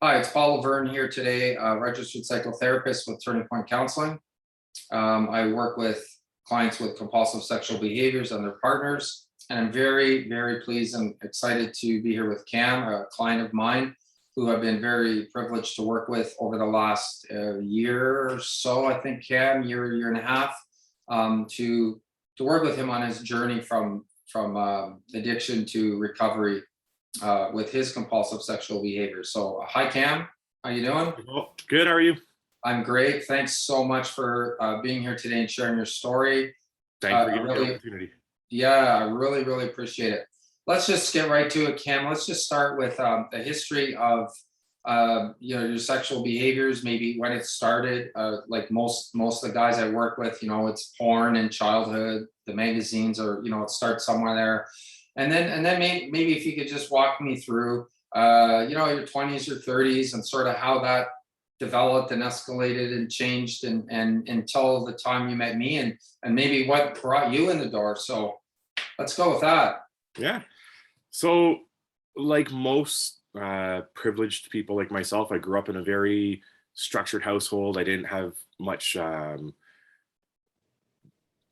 Hi, it's Paul Laverne here today, registered psychotherapist with Turning Point Counseling. I work with clients with compulsive sexual behaviors and their partners. And I'm very, very pleased and excited to be here with Cam, a client of mine who I've been very privileged to work with over the last year or so. I think Cam, year and a half, to work with him on his journey from addiction to recovery with his compulsive sexual behavior. So, hi Cam, how you doing? Oh, good. How are you? I'm great. Thanks so much for being here today and sharing your story. Thanks for I giving me the really, opportunity. yeah, I really appreciate it. Let's just get right to it, Cam. Let's just start with the history of your sexual behaviors, maybe when it started. Like most of the guys I work with, it's porn in childhood, the magazines, or it starts somewhere there, and then maybe if you could just walk me through, your 20s or 30s and sort of how that developed and escalated and changed and until the time you met me and maybe what brought you in the door. So let's go with that. Yeah. So, like most privileged people like myself, I grew up in a very structured household. I didn't have much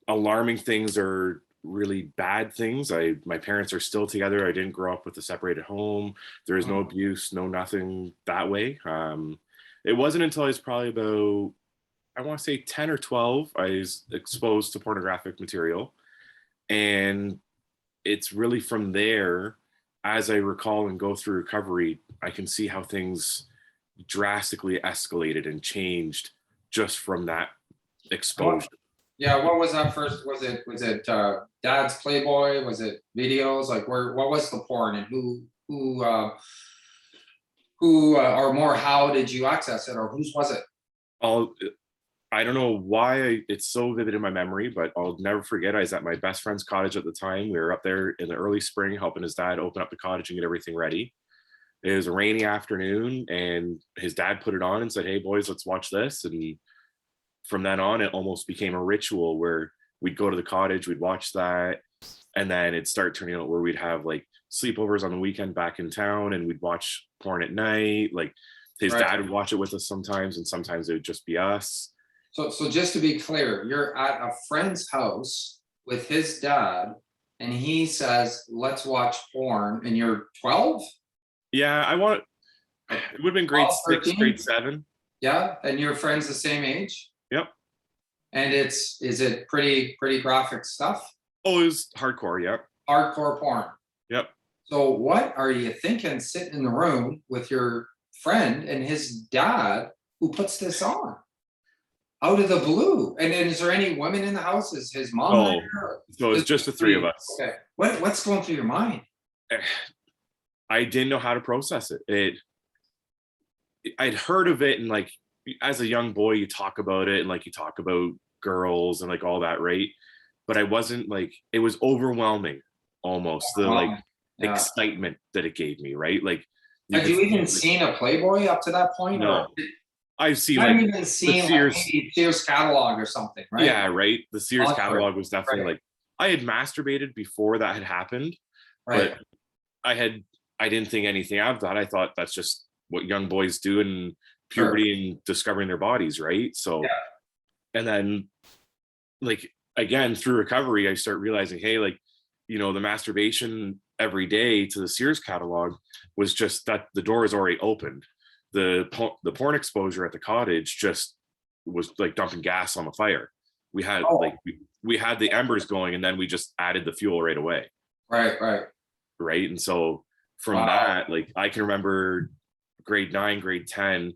alarming things or really bad things. My parents are still together. I didn't grow up with a separated home. There is no abuse, no nothing that way. It wasn't until I was probably about, I want to say 10 or 12, I was exposed to pornographic material. And it's really from there, as I recall and go through recovery, I can see how things drastically escalated and changed just from that What, exposure. yeah, what was that first? Was it Dad's Playboy? Was it videos? Like what was the porn and or more how did you access it or whose was it? I'll, I don't know why it's so vivid in my memory, but I'll never forget. I was at my best friend's cottage at the time. We were up there in the early spring helping his dad open up the cottage and get everything ready. It was a rainy afternoon, and his dad put it on and said, "Hey, boys, let's watch this." And from then on, it almost became a ritual where we'd go to the cottage, we'd watch that, and then it'd start turning out where we'd have like sleepovers on the weekend back in town, and we'd watch porn at night. Like his Right. dad would watch it with us sometimes, and sometimes it would just be us. So just to be clear, you're at a friend's house with his dad, and he says, "Let's watch porn," and you're 12, Yeah, I want it would have been grade 12, six, 13? grade seven. Yeah, and your friend's the same age, Yep. and is it pretty graphic stuff? Oh, it was hardcore. Yep. Hardcore porn. Yep. So what are you thinking sitting in the room with your friend and his dad who puts this on out of the blue? And then is there any women in the house? Is his mom Oh, there? so it's just the three of us. Okay. What's going through your mind? I didn't know how to process it. I'd heard of it, and like as a young boy, you talk about it and like you talk about girls and like all that, right? But I wasn't like, it was overwhelming almost, the like Yeah. excitement that it gave me, right? Like you Had could you feel even like, seen a Playboy up to that point, or no, I've seen I like haven't even the seen like Sears. maybe Sears catalog or something, right? Yeah, right. The Sears Onward. catalog was definitely Right. like, I had masturbated before that had happened, but Right. I had I didn't think anything of that. I thought that's just what young boys do in Sure. puberty and discovering their bodies, right? So, Yeah. and then like again through recovery, I start realizing, hey, like, the masturbation every day to the Sears catalog was just that the door is already opened. The porn exposure at the cottage just was like dumping gas on the fire. We had Oh, like we had the embers going, and then we just added the fuel right away, right. right? And so from Wow. that, like I can remember grade 9, grade 10,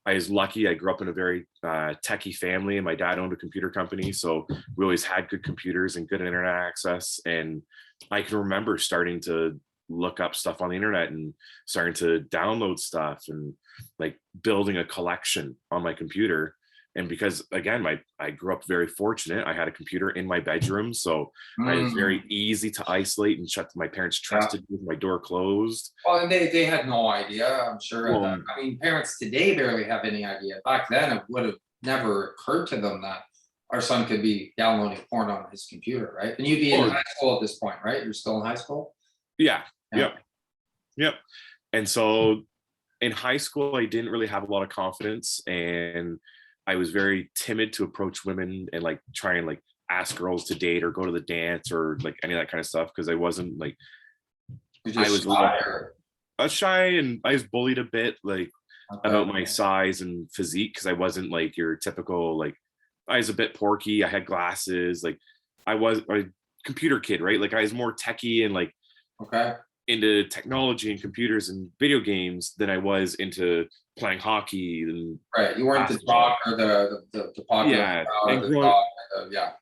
I was lucky. I grew up in a very techie family, and my dad owned a computer company. So we always had good computers and good internet access. And I can remember starting to look up stuff on the internet and starting to download stuff and like building a collection on my computer. And because again, I grew up very fortunate. I had a computer in my bedroom. So I was Mm, very easy to isolate and shut. My parents yeah. trusted me with my door closed. Well, and they had no idea, I'm sure. That, Well, I mean, parents today barely have any idea. Back then, it would have never occurred to them that our son could be downloading porn on his computer, right? And you'd be in oh high school at this point, right? You're still in high school. yeah, Yeah. yep, yep. And so in high school, I didn't really have a lot of confidence, and I was very timid to approach women and like try and like ask girls to date or go to the dance or like any of that kind of stuff, because I wasn't like, You're I just was a little shy or shy, and I was bullied a bit like okay. about my size and physique, because I wasn't like your typical like, I was a bit porky. I had glasses. Like I was a computer kid, right? Like I was more techie and like Okay. into technology and computers and video games than I was into playing hockey and Right. You weren't the basketball. jock or the popular Yeah, crowd or and the dog or yeah,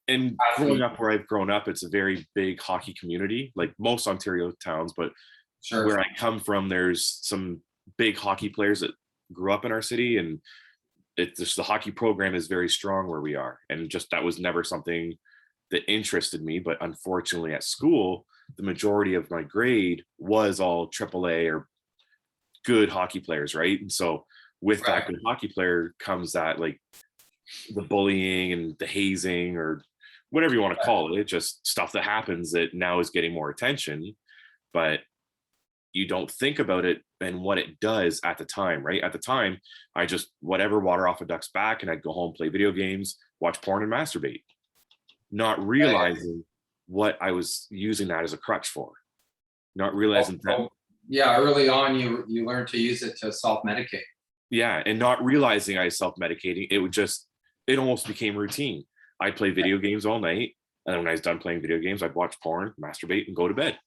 growing athlete. up where I've grown up, it's a very big hockey community, like most Ontario towns. But Sure. where I come from, there's some big hockey players that grew up in our city, and it's just the hockey program is very strong where we are. And just that was never something that interested me. But unfortunately, at school, the majority of my grade was all AAA or good hockey players, right? And so with Right. that good hockey player comes that like the bullying and the hazing or whatever you want to call it, just stuff that happens that now is getting more attention. But you don't think about it and what it does at the time, right? At the time, I just whatever, water off a duck's back, and I'd go home, play video games, watch porn, and masturbate, not Right. realizing what I was using that as a crutch for, not Oh, realizing that, oh, yeah, early on you learn to use it to self-medicate. yeah, and not realizing I was self-medicating. It would just, it almost became routine. I'd play video games all night, and then when I was done playing video games, I'd watch porn, masturbate, and go to bed.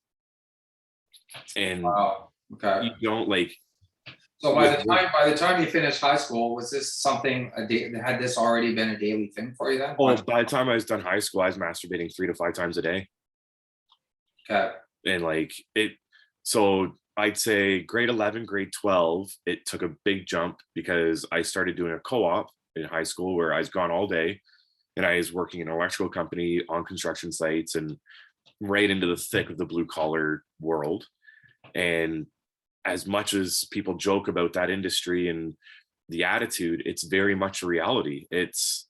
And Wow. Okay. you don't like So with by the time you finished high school, was this something a day had this already been a daily thing for you then? well, by the time I was done high school, I was masturbating 3 to 5 times a day. Okay. And like it, so I'd say grade 11, grade 12, it took a big jump because I started doing a co-op in high school where I was gone all day, and I was working in an electrical company on construction sites and right into the thick of the blue collar world. And as much as people joke about that industry and the attitude, it's very much a reality. It's,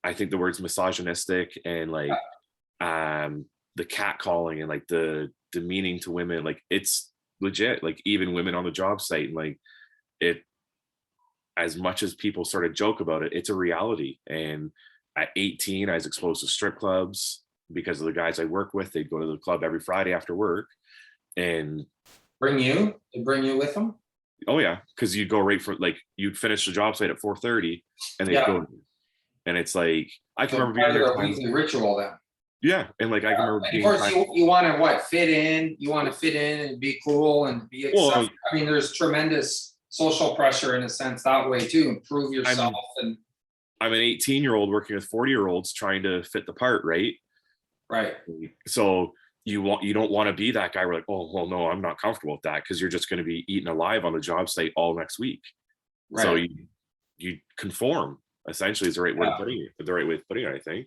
I think the word's misogynistic, and like um the catcalling and like the demeaning to women, like it's legit, like even women on the job site. And like it, as much as people sort of joke about it, it's a reality. And at 18, I was exposed to strip clubs because of the guys I work with. They'd go to the club every Friday after work. And They bring you with them? oh yeah, because you'd go right for like, you'd finish the job site at 4:30 and they'd Yeah. go. And it's like I can So remember part being of there their times. weekly ritual then. Yeah, and like I can remember And of being course times. you want to what fit in, you want to fit in and be cool and be Well, accepted. I mean, there's tremendous social pressure in a sense that way too. Improve yourself I'm and I'm an 18-year-old working with 40-year-olds trying to fit the part, right? right. So you don't want to be that guy where like, oh well, no, I'm not comfortable with that, because you're just going to be eaten alive on the job site all next week. So Right. you conform, essentially, is the right word of Yeah. putting it, the right way of putting it, I think.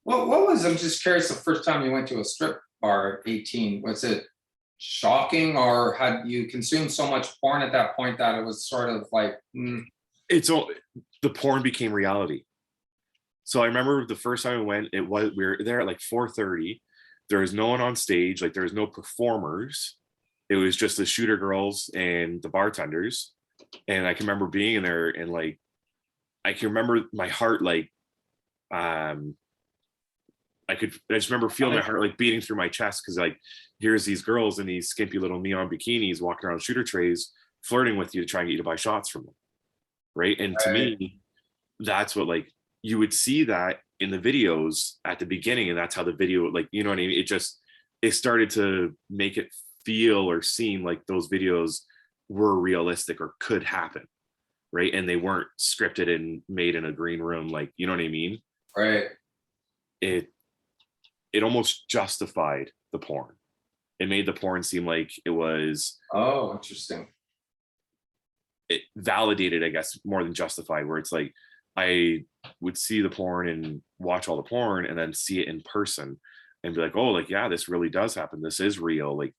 What was, I'm just curious, the first time you went to a strip bar at 18, was it shocking or had you consumed so much porn at that point that it was sort of like, It's all, the porn became reality. So I remember the first time I went, it was, we were there at like 4:30. There was no one on stage, like there was no performers. It was just the shooter girls and the bartenders. And I can remember being in there and like I can remember my heart like um I just remember feeling my heart like beating through my chest, because like here's these girls in these skimpy little neon bikinis walking around shooter trays flirting with you to try and get you to buy shots from them. Right. And to right, me, that's what like you would see that in the videos at the beginning, and that's how the video, like, you know what I mean? It just, it started to make it feel or seem like those videos were realistic or could happen, right? And they weren't scripted and made in a green room, like, you know what I mean? right. it it almost justified the porn. It made the porn seem like it was, Oh, interesting. it validated, I guess, more than justified, where it's like I would see the porn and watch all the porn and then see it in person and be like, oh, like, yeah, this really does happen. This is real. Like,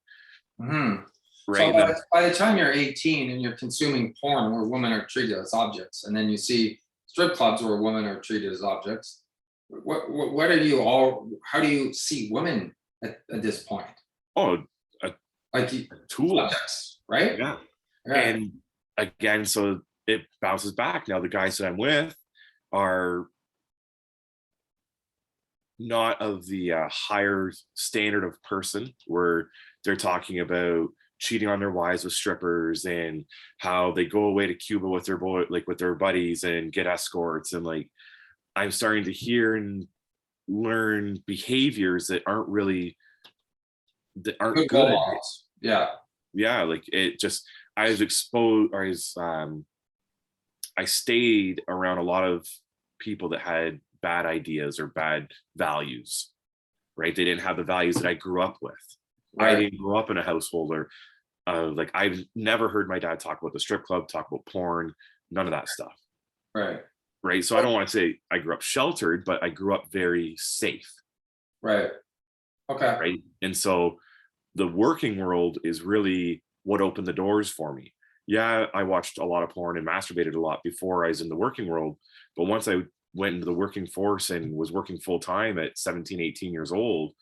Mhm. right. So And then, by the time you're 18 and you're consuming porn where women are treated as objects, and then you see strip clubs where women are treated as objects, what are you all? How do you see women at this point? oh, a Like tool. objects, right? Yeah. Right. And again, so it bounces back. Now the guys that I'm with are not of the higher standard of person, where they're talking about cheating on their wives with strippers and how they go away to Cuba with their boy, like with their buddies, and get escorts. And like, I'm starting to hear and learn behaviors that aren't Good role good. models. Yeah. Yeah, like it just, I was exposed, I stayed around a lot of people that had bad ideas or bad values, right? They didn't have the values that I grew up with. I Right. didn't grow up in a household where, like, I've never heard my dad talk about the strip club, talk about porn, none of that stuff, Right. right? So I don't want to say I grew up sheltered, but I grew up very safe, Right. Okay. right? And so the working world is really what opened the doors for me. Yeah, I watched a lot of porn and masturbated a lot before I was in the working world, but once I went into the working force and was working full time at 17, 18 years old,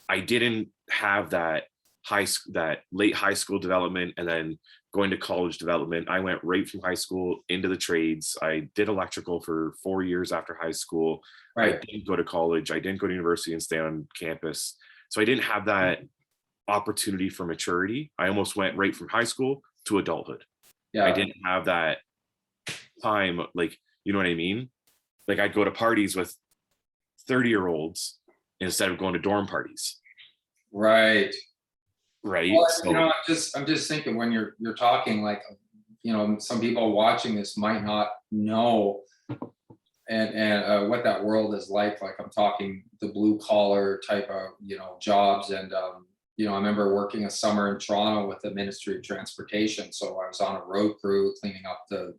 I didn't have that that late high school development and then going to college development. I went right from high school into the trades. I did electrical for 4 years after high school. I Right. didn't go to college. I didn't go to university and stay on campus. So I didn't have that opportunity for maturity. I almost went right from high school to adulthood. I Yeah. didn't have that time, like, you know what I mean? Like, I'd go to parties with 30-year-olds instead of going to dorm parties, Right. right? Well, So I'm just thinking when you're talking, like, some people watching this might not know and what that world is like. Like, I'm talking the blue collar type of jobs, and I remember working a summer in Toronto with the Ministry of Transportation. So I was on a road crew cleaning up the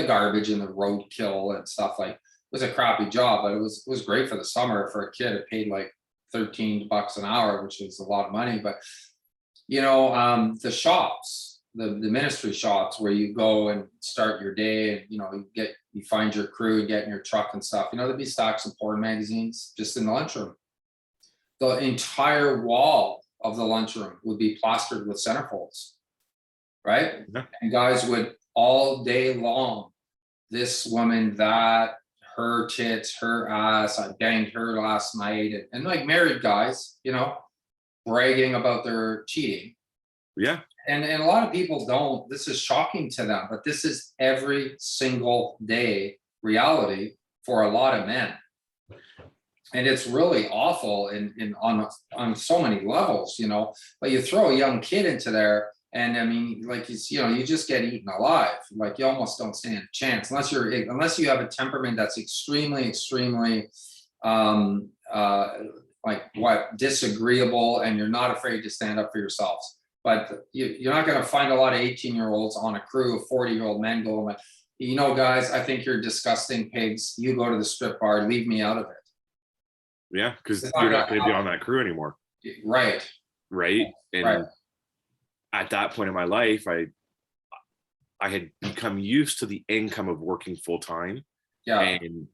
garbage and the roadkill and stuff. Like, it was a crappy job, but it was great for the summer. For a kid, it paid like $13 an hour, which is a lot of money. But the shops, the ministry shops where you go and start your day, and you find your crew and get in your truck and stuff. There'd be stocks of porn magazines just in the lunchroom. The entire wall of the lunchroom would be plastered with centerfolds, right? yeah, And guys would all day long, this woman, that, her tits, her ass, I banged her last night, and like married guys, bragging about their cheating. yeah, And a lot of people don't, this is shocking to them, but this is every single day reality for a lot of men. And it's really awful on so many levels, but you throw a young kid into there, and I mean, like, you just get eaten alive. Like, you almost don't stand a chance unless you have a temperament that's extremely, extremely like disagreeable, and you're not afraid to stand up for yourselves. But you're not going to find a lot of 18-year-olds on a crew of 40-year-old men going like, guys, I think you're disgusting pigs. You go to the strip bar, leave me out of it. yeah, because It's not you're going not going to be on that crew anymore, to. Right. right? Right. And at that point in my life, I had become used to the income of working full time, Yeah. and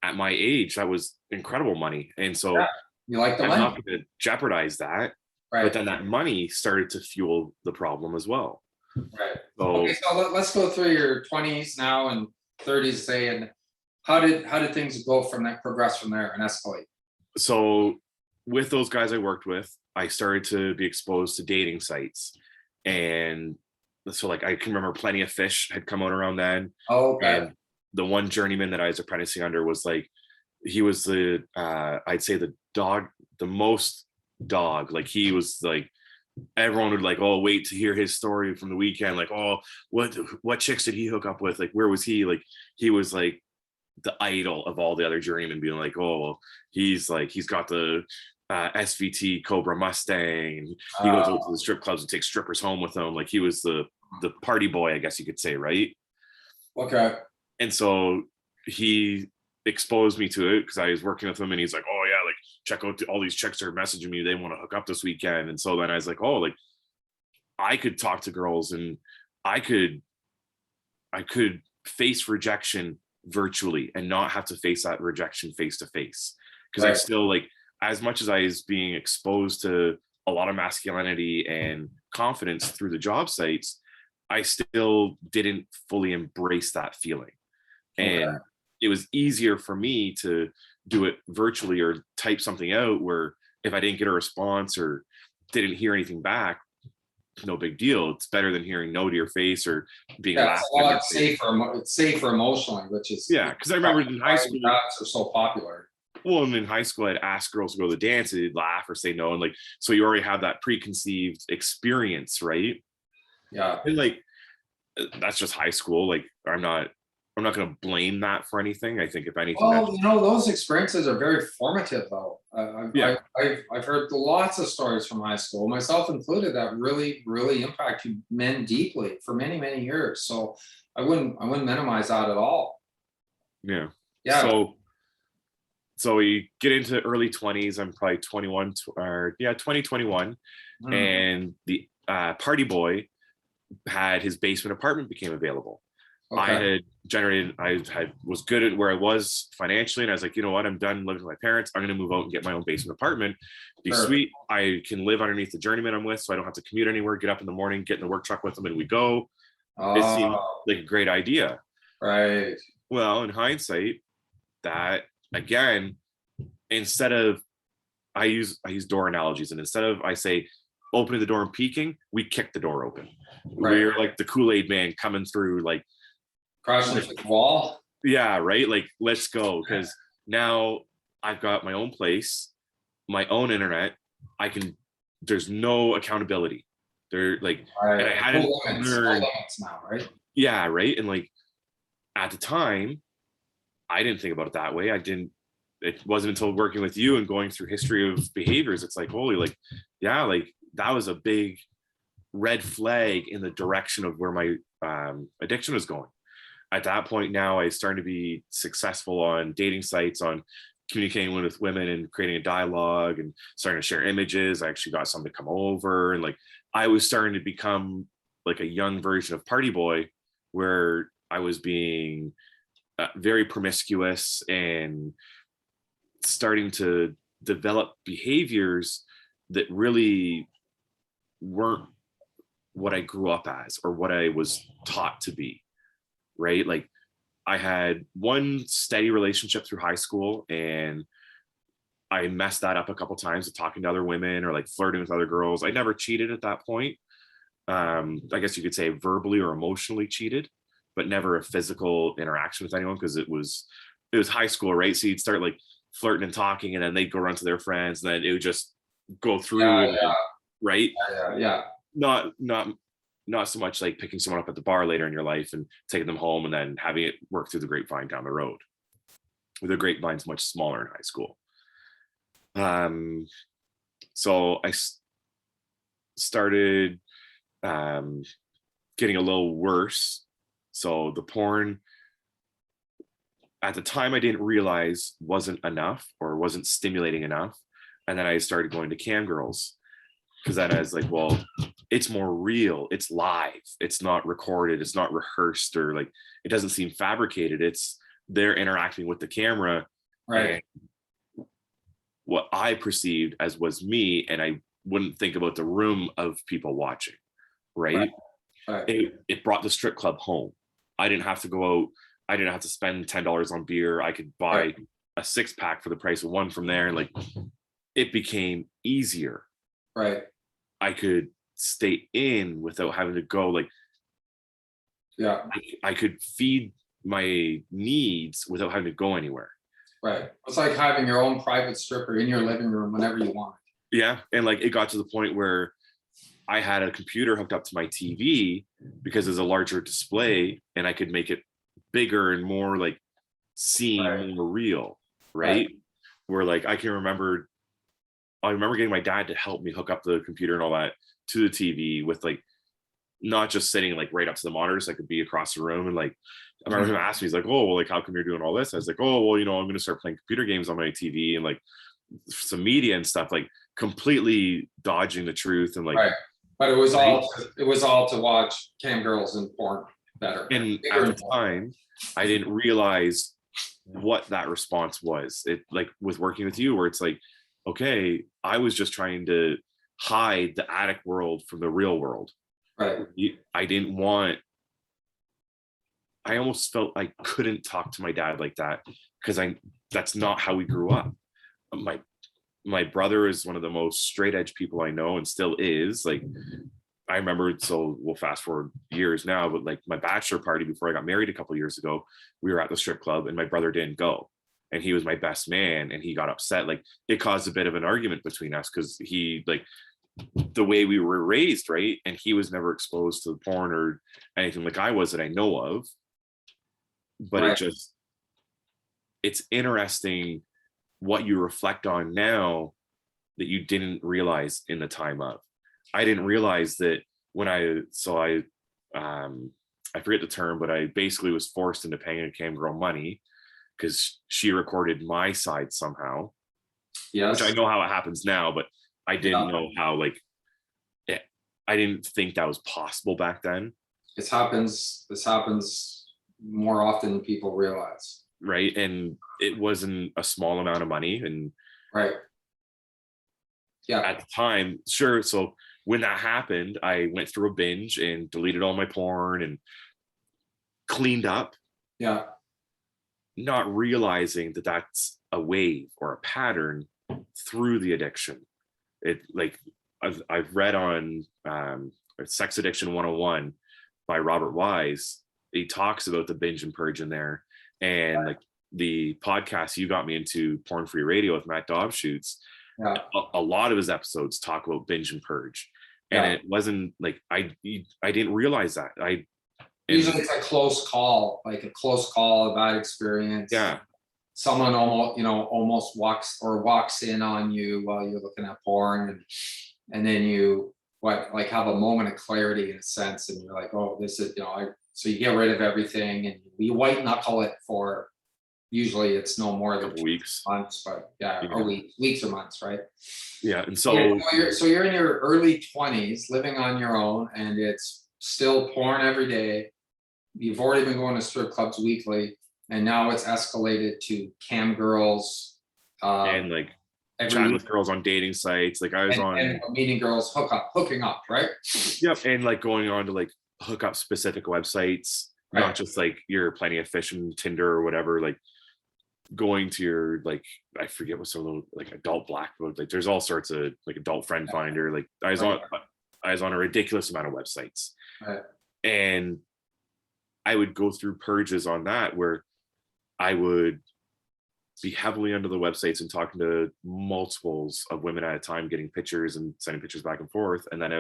at my age, that was incredible money, and so Yeah. You like the I'm money. not going to jeopardize that. Right. But then that money started to fuel the problem as well. Right. So, Okay, so let's go through your 20s now and 30s, say, and how did things go from that, progress from there and escalate? so with those guys I worked with, I started to be exposed to dating sites. And so, like, I can remember Plenty of Fish had come out around then. Oh, okay. And the one journeyman that I was apprenticing under was like, he was the I'd say the most dog. Like, he was like, everyone would like, oh, wait to hear his story from the weekend. Like, oh, what chicks did he hook up with? Like, where was he? Like, he was like the idol of all the other journeymen, being like, oh, well, he's got the SVT Cobra Mustang. He goes out to the strip clubs and takes strippers home with him. Like, he was the party boy, I guess you could say, right? Okay. And so he exposed me to it because I was working with him, and he's like, oh yeah, like, check out all these chicks are messaging me, they want to hook up this weekend. And so then I was like, oh, like, I could talk to girls, and I could face rejection virtually and not have to face that rejection face to face. Because I Right. still, like, as much as I was being exposed to a lot of masculinity and confidence through the job sites, I still didn't fully embrace that feeling. Okay. And it was easier for me to do it virtually or type something out where if I didn't get a response or didn't hear anything back, no big deal. It's better than hearing no to your face or being Yeah, laughed it's a in your lot face. safer. It's safer emotionally, which is Yeah, because I remember in high school, apps are so popular. well, and in high school, I'd ask girls to go to the dance, and they'd laugh or say no, and like, so you already have that preconceived experience, right? Yeah. And like, that's just high school. Like, I'm not going to blame that for anything. I think if anything, Well, that's those experiences are very formative, though. yeah, I've heard lots of stories from high school, myself included, that really, really impacted men deeply for many, many years. So I wouldn't minimize that at all. yeah. Yeah. So we get into early 20s. I'm probably 21 or yeah, 2021, Mhm. and the party boy had his basement apartment became available. Okay. I had was good at where I was financially, and I was like, you know what, I'm done living with my parents. I'm going to move out and get my own basement apartment. Be Sure. sweet. I can live underneath the journeyman I'm with, so I don't have to commute anywhere. Get up in the morning, get in the work truck with them, and we go. It seemed Oh, like a great idea. right. Well, in hindsight, that again, instead of I use door analogies, and instead of I say opening the door and peeking, we kick the door open. Right. We're like the Kool-Aid man coming through, Crashing like through the wall. yeah, right. Like let's go, because now I've got my own place, my own internet. I can. There's no accountability. There, like, and I Right. No hadn't limits. No learned. limits now, right? Yeah, right. And like at the time, I didn't think about it that way. I didn't. It wasn't until working with you and going through history of behaviors, it's like, holy, like, yeah, like that was a big red flag in the direction of where my addiction was going. At that point, now I started to be successful on dating sites, on communicating with women and creating a dialogue and starting to share images. I actually got someone to come over, and like I was starting to become like a young version of party boy, where I was being very promiscuous and starting to develop behaviors that really weren't what I grew up as or what I was taught to be, right? Like I had one steady relationship through high school, and I messed that up a couple times with talking to other women or like flirting with other girls. I never cheated at that point. I guess you could say verbally or emotionally cheated, but never a physical interaction with anyone, because it was high school, right? So you'd start like flirting and talking, and then they'd go run to their friends, and then it would just go through, Yeah, and then, yeah, right? yeah, yeah. Not so much like picking someone up at the bar later in your life and taking them home and then having it work through the grapevine down the road. The grapevine's much smaller in high school. Um, so I started getting a little worse. So the porn at the time I didn't realize wasn't enough or wasn't stimulating enough. And then I started going to cam girls, because then I was like, well, it's more real. It's live. It's not recorded. It's not rehearsed, or like, it doesn't seem fabricated. It's they're interacting with the camera, Right. and what I perceived as was me. And I wouldn't think about the room of people watching, Right. right? Right. It brought the strip club home. I didn't have to go out. I didn't have to spend $10 on beer. I could buy Right. a 6-pack for the price of one from there. And like, it became easier. Right. I could stay in without having to go. Like Yeah. I could feed my needs without having to go anywhere. Right. It's like having your own private stripper in your living room whenever you want. Yeah. And like it got to the point where I had a computer hooked up to my TV because there's a larger display, and I could make it bigger and more like Right. seem more real. Right. Right. Where like I remember getting my dad to help me hook up the computer and all that to the TV, with like not just sitting like right up to the monitor so I could be across the room. And like I remember him asking me, he's like, oh, well, like how come you're doing all this? I was like, oh, well, I'm gonna start playing computer games on my TV and like some media and stuff, like completely dodging the truth. And like Right. But it was right? all to watch cam girls and porn better. And Bigger at the and more. time I didn't realize what that response was. It like with working with you, where it's like, okay, I was just trying to hide the attic world from the real world. Right. I didn't want, I almost felt I couldn't talk to my dad like that, because that's not how we grew up. My brother is one of the most straight edge people I know, and still is. Like, I remember, so we'll fast forward years now, but like my bachelor party before I got married a couple of years ago, we were at the strip club and my brother didn't go. And he was my best man and he got upset. Like, it caused a bit of an argument between us because he, like, the way we were raised, right? And he was never exposed to porn or anything like I was that I know of. But Right. it's interesting what you reflect on now that you didn't realize in the time of. I didn't realize that when I forget the term, but I basically was forced into paying a cam girl money because she recorded my side somehow. Yes. Which I know how it happens now, but I didn't Yeah. know how, like, I didn't think that was possible back then. This happens more often than people realize. Right. And it wasn't a small amount of money. And Right. Yeah. at the time, sure. So when that happened, I went through a binge and deleted all my porn and cleaned up, Yeah. not realizing that that's a wave or a pattern through the addiction. It, like, I've read on Sex Addiction 101 by Robert Wise. He talks about the binge and purge in there. And like the podcast you got me into, Porn Free Radio with Matt Dobbs shoots, Yeah. a lot of his episodes talk about binge and purge. And it wasn't like I didn't realize that. Usually it's a close call, a bad experience. Yeah. Someone almost walks in on you while you're looking at porn, and then you have a moment of clarity in a sense, and you're like, oh, this is, so you get rid of everything and you white knuckle it for, usually it's no more than weeks, months, but or weeks or months, right? Yeah. And so you're in your early 20s living on your own, and it's still porn every day. You've already been going to strip clubs weekly, and now it's escalated to cam girls, and like chatting with girls on dating sites. Like I was and meeting girls, hooking up, right? Yep. And like going on to like hook up specific websites, Right. not just like your Plenty of Fish and Tinder or whatever, like going to your, like, I forget what's some of like adult black book, like there's all sorts of like adult friend finder. Like I was on a ridiculous amount of websites. Right. And I would go through purges on that where I would be heavily under the websites and talking to multiples of women at a time, getting pictures and sending pictures back and forth. And then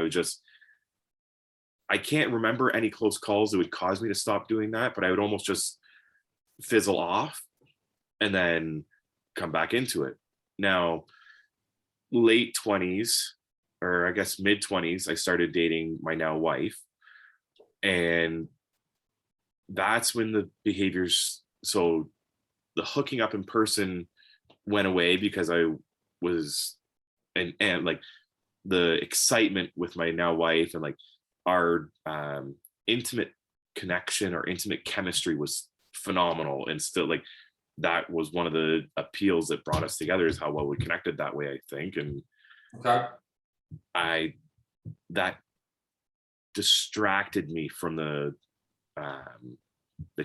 I can't remember any close calls that would cause me to stop doing that, but I would almost just fizzle off and then come back into it. Now, late 20s, or I guess mid 20s, I started dating my now wife. And that's when the behaviors, so the hooking up in person went away because I was, and like the excitement with my now wife and like our intimate connection or intimate chemistry was phenomenal. And still, like, that was one of the appeals that brought us together, is how well we connected that way, I think. And that distracted me from the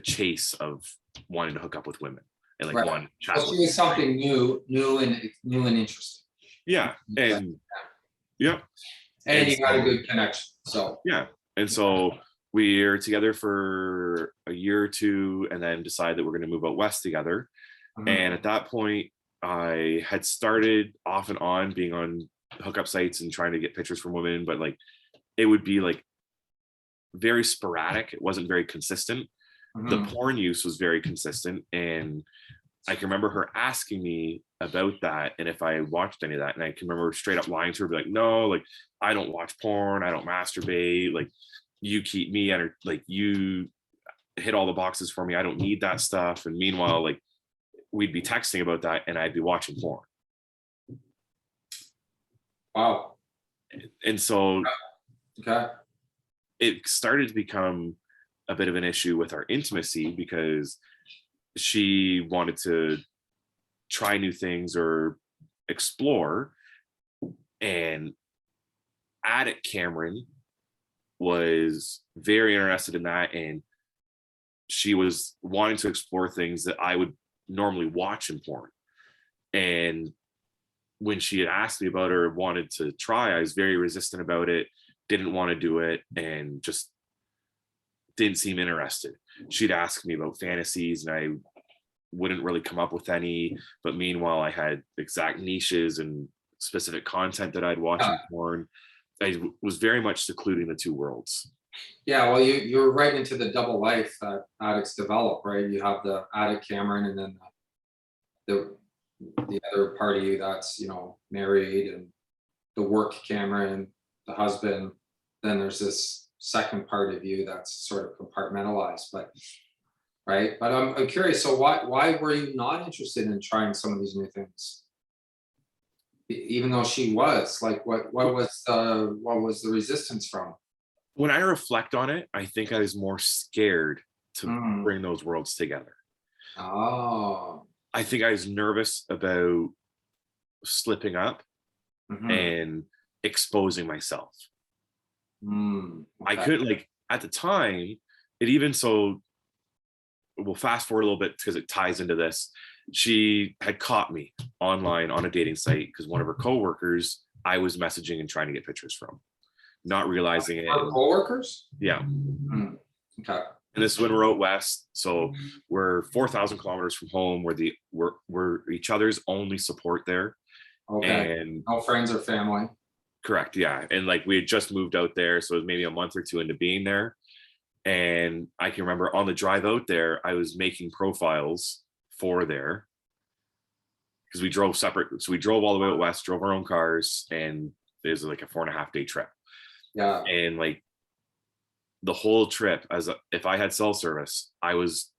chase of wanting to hook up with women and like wanting to chat. Well, she was something new and interesting. Yeah. And yeah. And you got a good connection. So yeah. And so we're together for a year or two and then decide that we're going to move out west together. Mm-hmm. And at that point, I had started off and on being on hookup sites and trying to get pictures from women, but like it would be like very sporadic. It wasn't very consistent. Mm-hmm. The porn use was very consistent. And I can remember her asking me about that and if I watched any of that. And I can remember straight up lying to her, be like, no, like I don't watch porn. I don't masturbate. Like you keep me under, like you hit all the boxes for me. I don't need that stuff. And meanwhile, like we'd be texting about that and I'd be watching porn. Wow. And so it started to become a bit of an issue with our intimacy because she wanted to try new things or explore. And addict Cameron was very interested in that, and she was wanting to explore things that I would normally watch in porn. And when she had asked me about it or wanted to try, I was very resistant about it, didn't want to do it, and just didn't seem interested. She'd ask me about fantasies and I wouldn't really come up with any, but meanwhile I had exact niches and specific content that I'd watch in porn. I was very much secluding the two worlds. Yeah, well, you're right into the double life that addicts develop, right? You have the addict Cameron, and then the other part of you that's, you know, married, and the work Cameron, the husband. Then there's this second part of you that's sort of compartmentalized, but right. But I'm curious. So why were you not interested in trying some of these new things? Even though she was like, what was the resistance from? When I reflect on it, I think I was more scared to Mm. bring those worlds together. Oh. I think I was nervous about slipping up Mhm. and exposing myself. I Okay. couldn't, like, at the time, it even so, we'll fast forward a little bit because it ties into this. She had caught me online on a dating site because one of her coworkers I was messaging and trying to get pictures from, not realizing it. Our coworkers? Yeah. Mm. Okay. And this is when we're out west, so we're 4,000 kilometers from home. We're each other's only support there. Okay. And No friends or family. correct, yeah. And like we had just moved out there, so it was maybe a month or two into being there. And I can remember on the drive out there, I was making profiles for there because we drove separate. So we drove all the way out west, drove our own cars, and it was like a 4.5 day trip. Yeah. And like the whole trip, if I had cell service, I was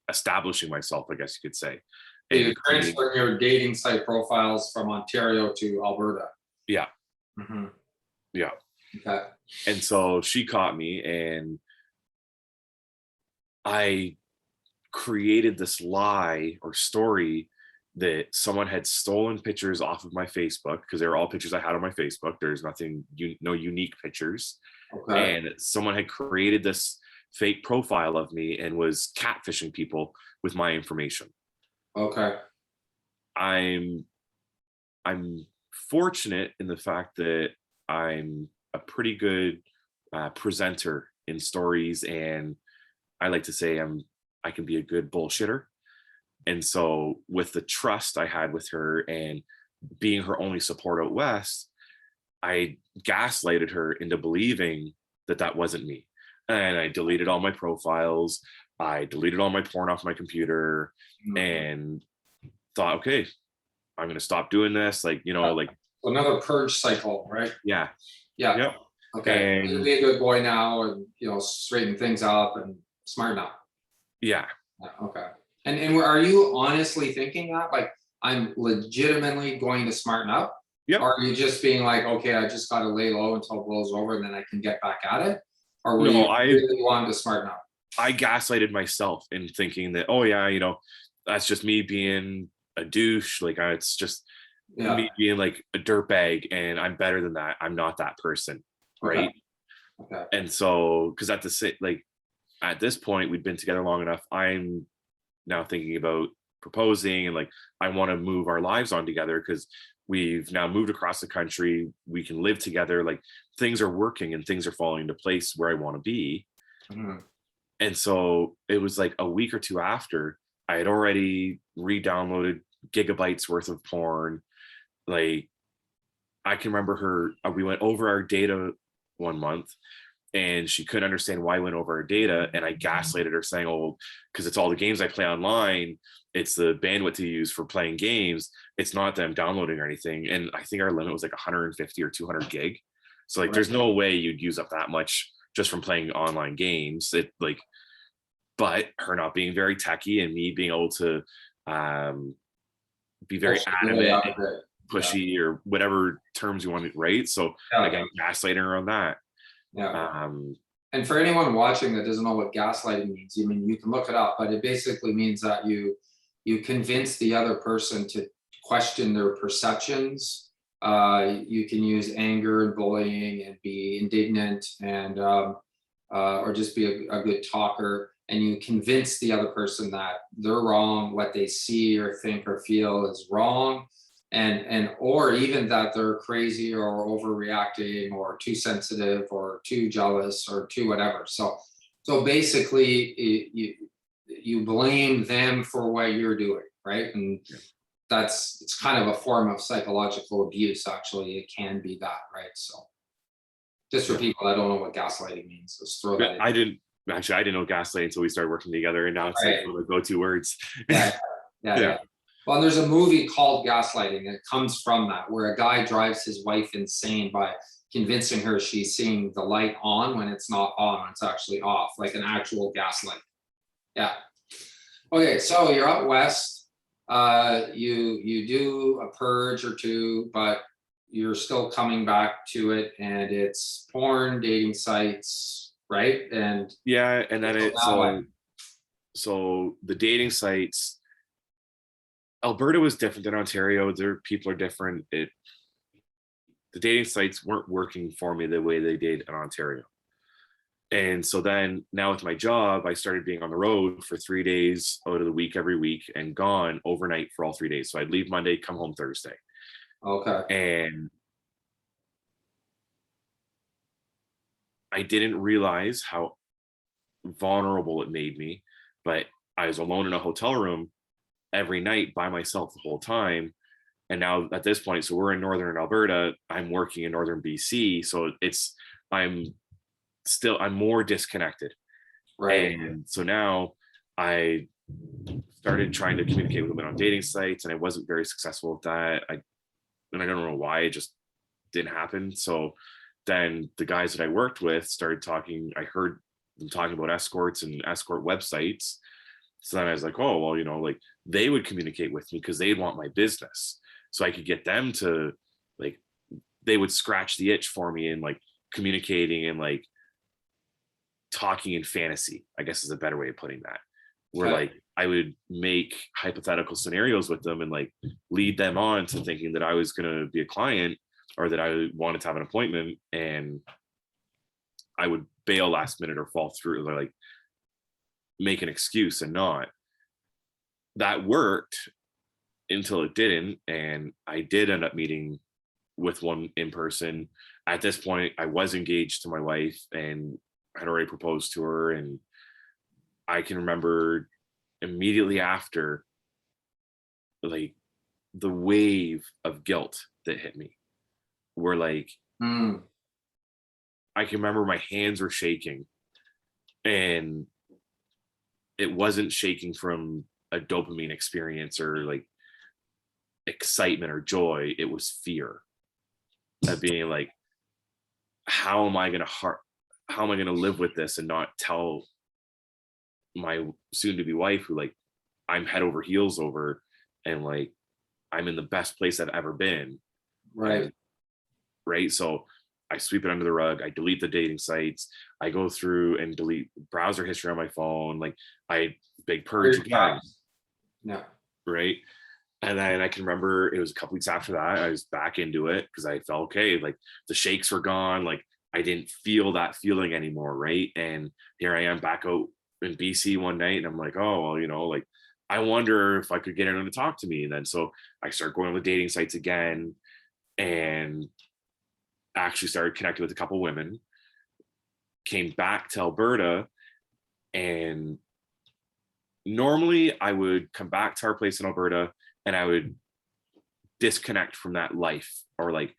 establishing myself, I guess you could say. So you And transferred your dating site profiles from Ontario to Alberta. yeah, Mhm. yeah. Okay. And so she caught me, and I created this lie or story that someone had stolen pictures off of my Facebook because they were all pictures I had on my Facebook. There's nothing, no unique pictures. Okay. And someone had created this fake profile of me and was catfishing people with my information. Okay. I'm fortunate in the fact that I'm a pretty good presenter in stories, and I like to say I can be a good bullshitter. And so with the trust I had with her and being her only support out west, I gaslighted her into believing that that wasn't me. And I deleted all my profiles. I deleted all my porn off my computer Mhm. and thought, okay, I'm going to stop doing this. Like, you know, like, Another purge cycle, right? yeah, Yeah. yep. Okay. You'll And be a good boy now, and you know, straighten things up and smarten up. yeah, Yeah, okay. And are you honestly thinking that? Like, I'm legitimately going to smarten up? yep. Or are you just being like, okay, I just gotta lay low until it blows over and then I can get back at it? Or were No, you really wanting to smarten up? I gaslighted myself in thinking that, oh yeah, you know, that's just me being a douche. Like it's just Yeah. me being like a dirtbag, and I'm better than that. I'm not that person, Okay. right? Okay. And so, because at this point, we'd been together long enough. I'm now thinking about proposing, and like I want to move our lives on together because we've now moved across the country. We can live together. Like things are working and things are falling into place where I want to be. Mhm. And so it was like a week or two after I had already re-downloaded gigabytes worth of porn. Like I can remember we went over our data one month and she couldn't understand why I went over our data. And I gaslighted her saying, oh, because it's all the games I play online. It's the bandwidth to use for playing games. It's not that I'm downloading or anything. And I think our limit was like 150 or 200 gig. So like, Right. there's no way you'd use up that much just from playing online games. But her not being very techy and me being able to be very Bullshit your way adamant out and of it. Yeah. pushy or whatever terms you want to, right? So Yeah. again, gaslighting her on that. Yeah. Um, And for anyone watching that doesn't know what gaslighting means, I mean, you can look it up, but it basically means that you convince the other person to question their perceptions You can use anger and bullying and be indignant and or just be a good talker, and you convince the other person that they're wrong, what they see or think or feel is wrong, and or even that they're crazy or overreacting or too sensitive or too jealous or too whatever. So basically you blame them for what you're doing, right? And it's kind of a form of psychological abuse. Actually, it can be that, right? So just for Yeah. people that don't know what gaslighting means, let's throw that in. I didn't know gaslight until we started working together, and now it's like Right. one of the go-to words. Yeah, yeah, Yeah. yeah. Well, there's a movie called Gaslighting. It comes from that, where a guy drives his wife insane by convincing her she's seeing the light on when it's not on, it's actually off, like an actual gaslight. Yeah. Okay, so you're out west. You do a purge or two, but you're still coming back to it, and it's porn, dating sites, right? And Yeah, and then so now what? so the dating sites, Alberta was different than Ontario. Their people are different. The dating sites weren't working for me the way they did in Ontario. And so then now with my job, I started being on the road for 3 days out of the week every week and gone overnight for all 3 days. So I'd leave Monday, come home Thursday. Okay. And I didn't realize how vulnerable it made me, but I was alone in a hotel room every night by myself the whole time. And now at this point, so we're in northern Alberta, I'm working in northern BC. So I'm I'm more disconnected. Right. And so now I started trying to communicate with women on dating sites, and I wasn't very successful with that. And I don't know why, it just didn't happen. So then the guys that I worked with started talking. I heard them talking about escorts and escort websites. So then I was like, oh, well, like they would communicate with me because they'd want my business. So I could get them to, like, they would scratch the itch for me and like communicating and like talking in fantasy, I guess is a better way of putting that. Where Okay. like I would make hypothetical scenarios with them and like lead them on to thinking that I was going to be a client or that I wanted to have an appointment, and I would bail last minute or fall through or like make an excuse and not. That worked until it didn't, and I did end up meeting with one in person. At this point, I was engaged to my wife and had already proposed to her, and I can remember immediately after, like, the wave of guilt that hit me, where like Mm, I can remember my hands were shaking, and it wasn't shaking from a dopamine experience or like excitement or joy. It was fear of being like, how am I going to how am I going to live with this and not tell my soon to be wife, who like I'm head over heels over, and like I'm in the best place I've ever been. right. And right. So I sweep it under the rug. I delete the dating sites. I go through and delete browser history on my phone. Like I big purge Clear again. tabs. Yeah. Right. And then I can remember it was a couple weeks after that, I was back into it because I felt okay. Like the shakes were gone. Like I didn't feel that feeling anymore. Right. And here I am back out in BC one night, and I'm like, oh, well, like I wonder if I could get anyone to talk to me. And then so I start going on the dating sites again and actually started connecting with a couple women, came back to Alberta, and normally I would come back to our place in Alberta and I would disconnect from that life or like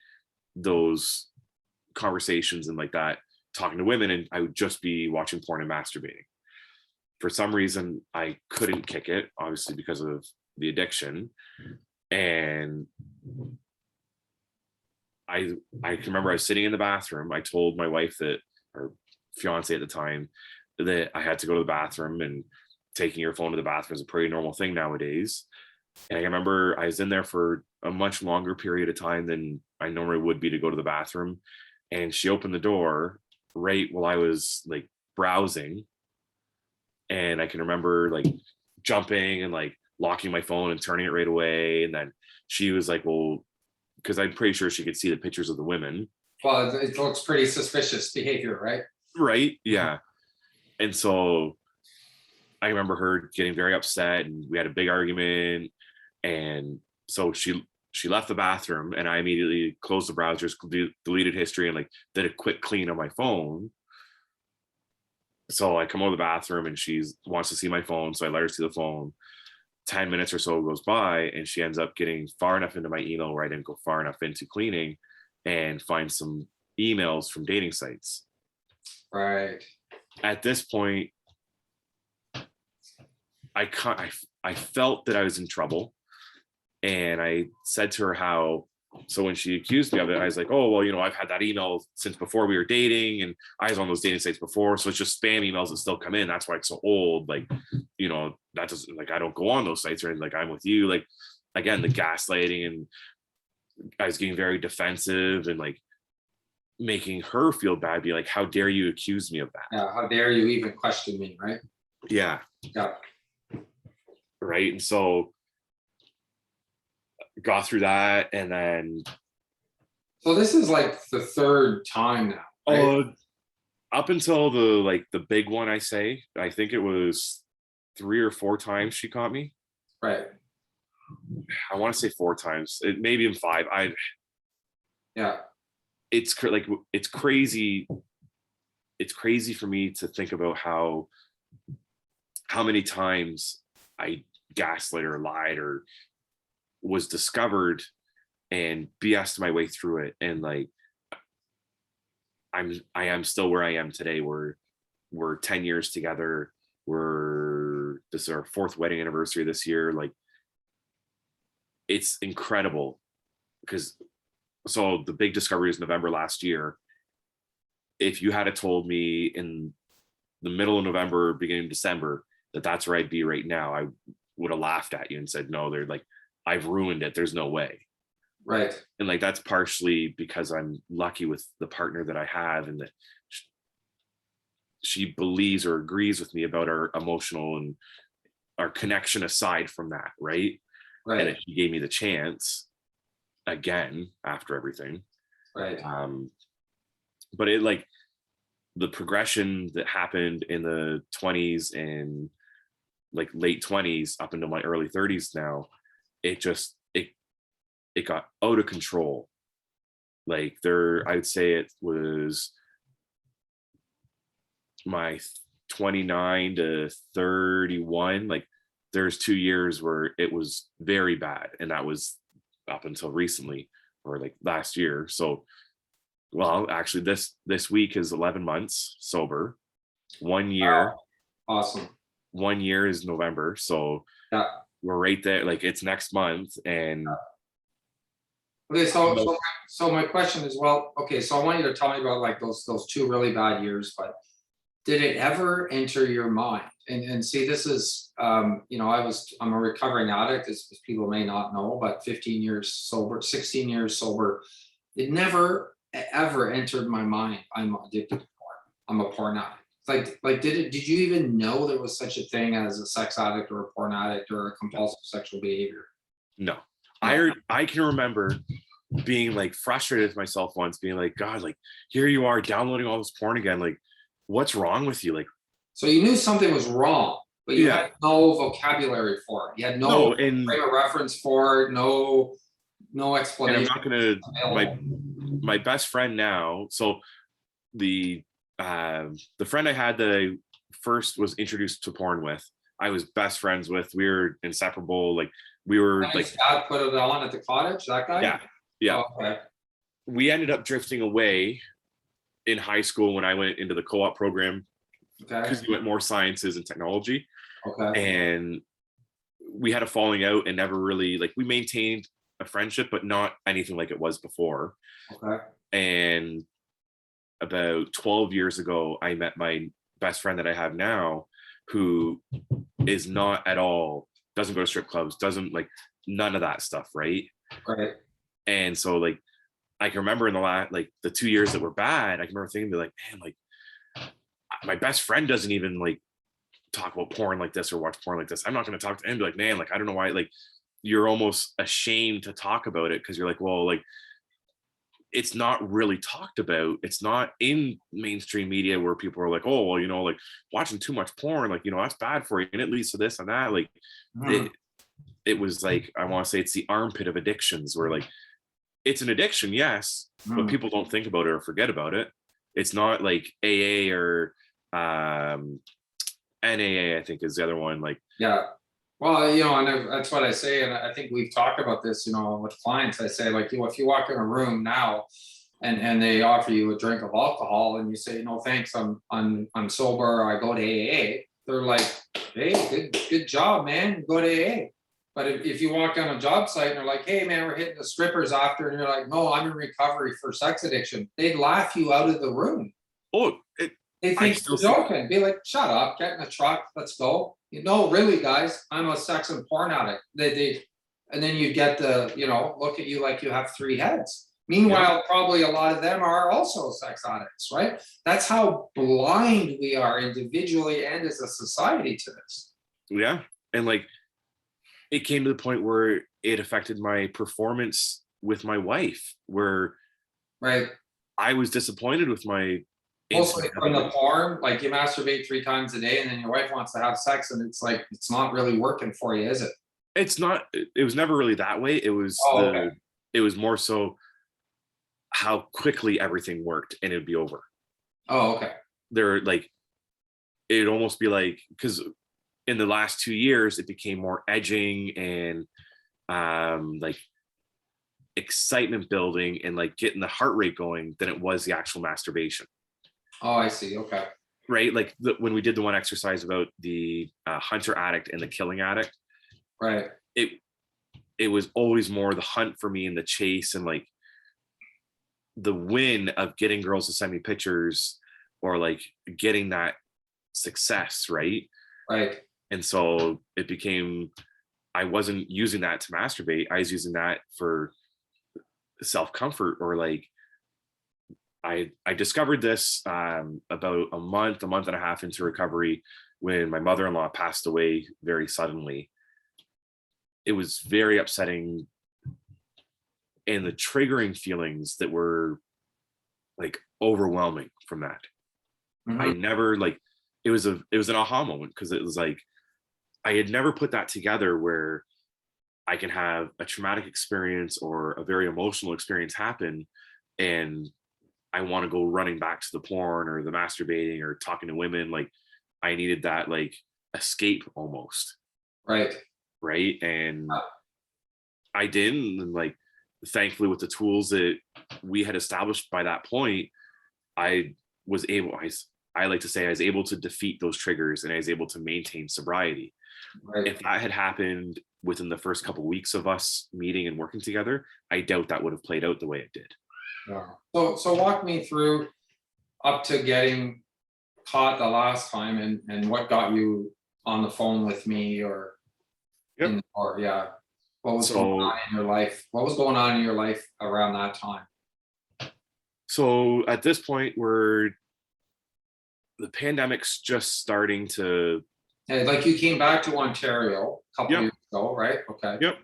those conversations and like that, talking to women, and I would just be watching porn and masturbating. For some reason, I couldn't kick it, obviously because of the addiction. And I can remember I was sitting in the bathroom. I told my wife that, or fiance at the time, that I had to go to the bathroom, and taking your phone to the bathroom is a pretty normal thing nowadays. And I remember I was in there for a much longer period of time than I normally would be to go to the bathroom. And she opened the door right while I was like browsing. And I can remember like jumping and like locking my phone and turning it right away. And then she was like, well, because I'm pretty sure she could see the pictures of the women. Well, it looks pretty suspicious behavior, right? Right. Yeah. And so I remember her getting very upset, and we had a big argument. And so she left the bathroom, and I immediately closed the browsers, deleted history, and like did a quick clean on my phone. So I come out of the bathroom, and she wants to see my phone. So I let her see the phone. 10 minutes or so goes by, and she ends up getting far enough into my email where I didn't go far enough into cleaning, and find some emails from dating sites. Right. At this point, I felt that I was in trouble. And I said to her how, so when she accused me of it, I was like, oh, well, I've had that email since before we were dating, and I was on those dating sites before. So it's just spam emails that still come in. That's why it's so old. Like, that doesn't, like, I don't go on those sites, or anything. Like, I'm with you. Like, again, the gaslighting, and I was getting very defensive, and like making her feel bad, be like, how dare you accuse me of that? Yeah. How dare you even question me, right? Yeah. Yeah. Right. And so got through that, and then So this is like the third time now, right? up until the big one, I think it was 3 or 4 times she caught me. Right. I want to say 4 times, it maybe even 5. Yeah. It's crazy. It's crazy for me to think about how many times I gaslit or lied or was discovered and BS'd my way through it. And like, I am still where I am today. We're 10 years together. This is our 4th wedding anniversary this year. Like, it's incredible, because so the big discovery is November last year. If you had told me in the middle of November, beginning of December, that that's where I'd be right now, I would have laughed at you and said, no, they're like, I've ruined it. There's no way. Right. And like, that's partially because I'm lucky with the partner that I have, and that she believes or agrees with me about our emotional and our connection aside from that. Right. Right. And that she gave me the chance again after everything. Right. But it, like, the progression that happened in the 20s and like late 20s up into my early 30s now, it got out of control. Like, I'd say it was my 29 to 31. Like, there's 2 years where it was very bad, and that was up until recently, or like last year. So, well, actually this week is 11 months sober. 1 year. Wow. Awesome. 1 year is November. So Yeah. we're right there. Like, it's next month. And Okay, so my question is, well, okay, so I want you to tell me about like those 2 really bad years, but did it ever enter your mind? And see, this is I'm a recovering addict, as people may not know, but 15 years sober, 16 years sober. It never ever entered my mind, I'm addicted to porn. I'm a porn addict. Did you even know there was such a thing as a sex addict or a porn addict or a compulsive sexual behavior? no, I can remember being like frustrated with myself once, being like, God, like, here you are downloading all this porn again. Like, what's wrong with you? Like, So you knew something was wrong, but you yeah, had no vocabulary for it. You had no and frame of reference for it, no I'm explanation. not gonna, available. my best friend now. So the friend I had that I first was introduced to porn with, I was best friends with. We were inseparable. Like, we were And like, his dad put it on at the cottage, that guy? yeah. Oh, okay. We ended up drifting away in high school when I went into the co-op program, Okay. because we went more sciences and technology. Okay. And we had a falling out, and never really, like, we maintained a friendship, but not anything like it was before. Okay. And about 12 years ago, I met my best friend that I have now, who is not at all, doesn't go to strip clubs, doesn't, like, none of that stuff. Right. Right. And so, like, I can remember in the 2 years that were bad, I can remember thinking, like, man, like, my best friend doesn't even like talk about porn like this or watch porn like this. I'm not going to talk to him, be like, man, like, I don't know why. Like, you're almost ashamed to talk about it because you're like, well, like it's not really talked about. It's not in mainstream media where people are like, oh, well, you know, like watching too much porn, like, you know, that's bad for you and it leads to this and that. Like Mhm. it, it was like, I want to say it's the armpit of addictions where like it's an addiction, yes, but Mhm. people don't think about it or forget about it. It's not like AA or NAA, I think is the other one. Like, Yeah. Well, and that's what I say, and I think we've talked about this, with clients. I say, like, if you walk in a room now, and they offer you a drink of alcohol, and you say, no, thanks, I'm sober, or I go to AA. They're like, hey, good job, man, go to AA. But if you walk on a job site and they're like, hey, man, we're hitting the strippers after, and you're like, no, I'm in recovery for sex addiction, they'd laugh you out of the room. oh, They I think still you're see. joking. Be like, shut up, get in the truck, let's go. No, really, guys, I'm a sex and porn addict. And then you get look at you like you have three heads. Yeah, Meanwhile, probably a lot of them are also sex addicts, right? That's how blind we are individually and as a society to this. yeah. And like it came to the point where it affected my performance with my wife, where Right. I was disappointed with my Mostly intimate from the ability. porn, like you masturbate 3 times a day and then your wife wants to have sex and it's like it's not really working for you, is it? It's not, it was never really that way. Oh, okay. It was more so how quickly everything worked and it'd be over. Oh, okay. There, like, it'd almost be like, because in the last 2 years, it became more edging and like excitement building and like getting the heart rate going than it was the actual masturbation. Oh, I see. Okay. Right. Like when we did the one exercise about the hunter addict and the killing addict, Right. it it was always more the hunt for me and the chase and like the win of getting girls to send me pictures or like getting that success, right? Right. And so it became, I wasn't using that to masturbate. I was using that for self comfort or like I discovered this about a month and a half into recovery when my mother-in-law passed away very suddenly. It was very upsetting, and the triggering feelings that were like overwhelming from that. I Mhm. never like, it was an aha moment because it was like I had never put that together where I can have a traumatic experience or a very emotional experience happen and I want to go running back to the porn or the masturbating or talking to women. Like I needed that like escape almost. Right. Right. And I didn't. And like thankfully with the tools that we had established by that point, I was able, I like to say I was able to defeat those triggers and I was able to maintain sobriety. Right. If that had happened within the first couple of weeks of us meeting and working together, I doubt that would have played out the way it did. Yeah. So walk me through up to getting caught the last time and what got you on the phone with me Yep. or yeah, what was going So on in your life? What was going on in your life around that time? so at this point where the pandemic's just starting to, Hey, like you came back to Ontario a couple yep, years ago, right? Okay. yep.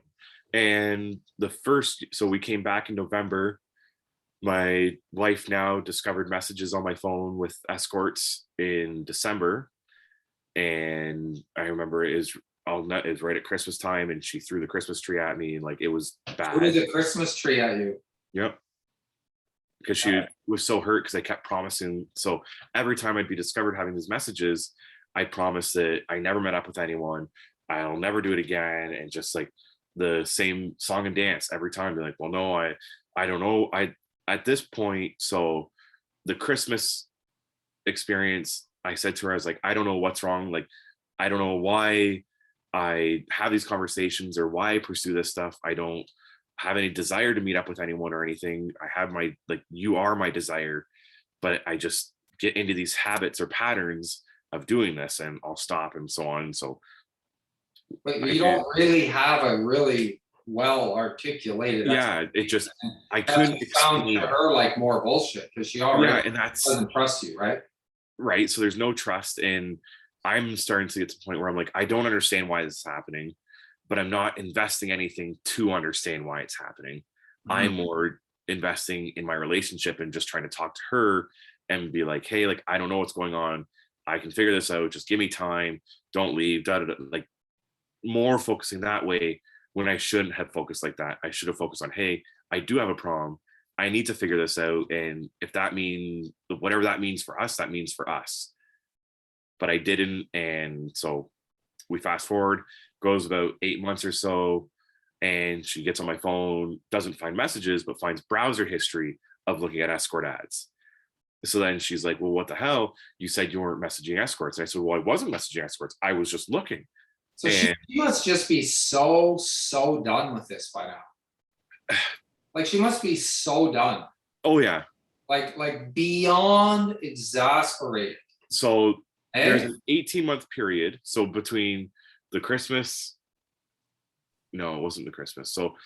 And so we came back in November. My wife now discovered messages on my phone with escorts in December. And I remember it was right at Christmas time and she threw the Christmas tree at me and like it was Who did bad. the Christmas tree at you? Yep. Because she was so hurt because I kept promising. So every time I'd be discovered having these messages, I promised that I never met up with anyone. I'll never do it again. And just like the same song and dance every time. Be like, well, no, I don't know. At this point, so the Christmas experience, I said to her, I was like, I don't know what's wrong. Like, I don't know why I have these conversations or why I pursue this stuff. I don't have any desire to meet up with anyone or anything. I have my, like, you are my desire, but I just get into these habits or patterns of doing this and I'll stop and so on. So But I you did. don't really have a really well articulated Yeah. It explanation. just, I That couldn't just sounds to explain it. her like more bullshit because she already Yeah. And that's doesn't trust you, right? right. So there's no trust. And I'm starting to get to the point where I'm like, I don't understand why this is happening. but I'm not investing anything to understand why it's happening. I'm more investing in my relationship and just trying to talk to her and be like, hey, like, I don't know what's going on. I can figure this out. Just give me time. Don't leave. Da, da, da. Like, more focusing that way when I shouldn't have focused like that. I should have focused on, hey, I do have a problem. I need to figure this out. And if that means whatever that means for us, that means for us. But I didn't. And so we fast forward, goes about 8 months or so, and she gets on my phone, doesn't find messages, but finds browser history of looking at escort ads. So then she's like, well, what the hell? You said you weren't messaging escorts. And I said, well, I wasn't messaging escorts. I was just looking. So she must just be so done with this by now. Like, she must be so done. Oh yeah. Like beyond exasperated. So there's Hey, an 18-month period. So between the Christmas, no, it wasn't the Christmas. So when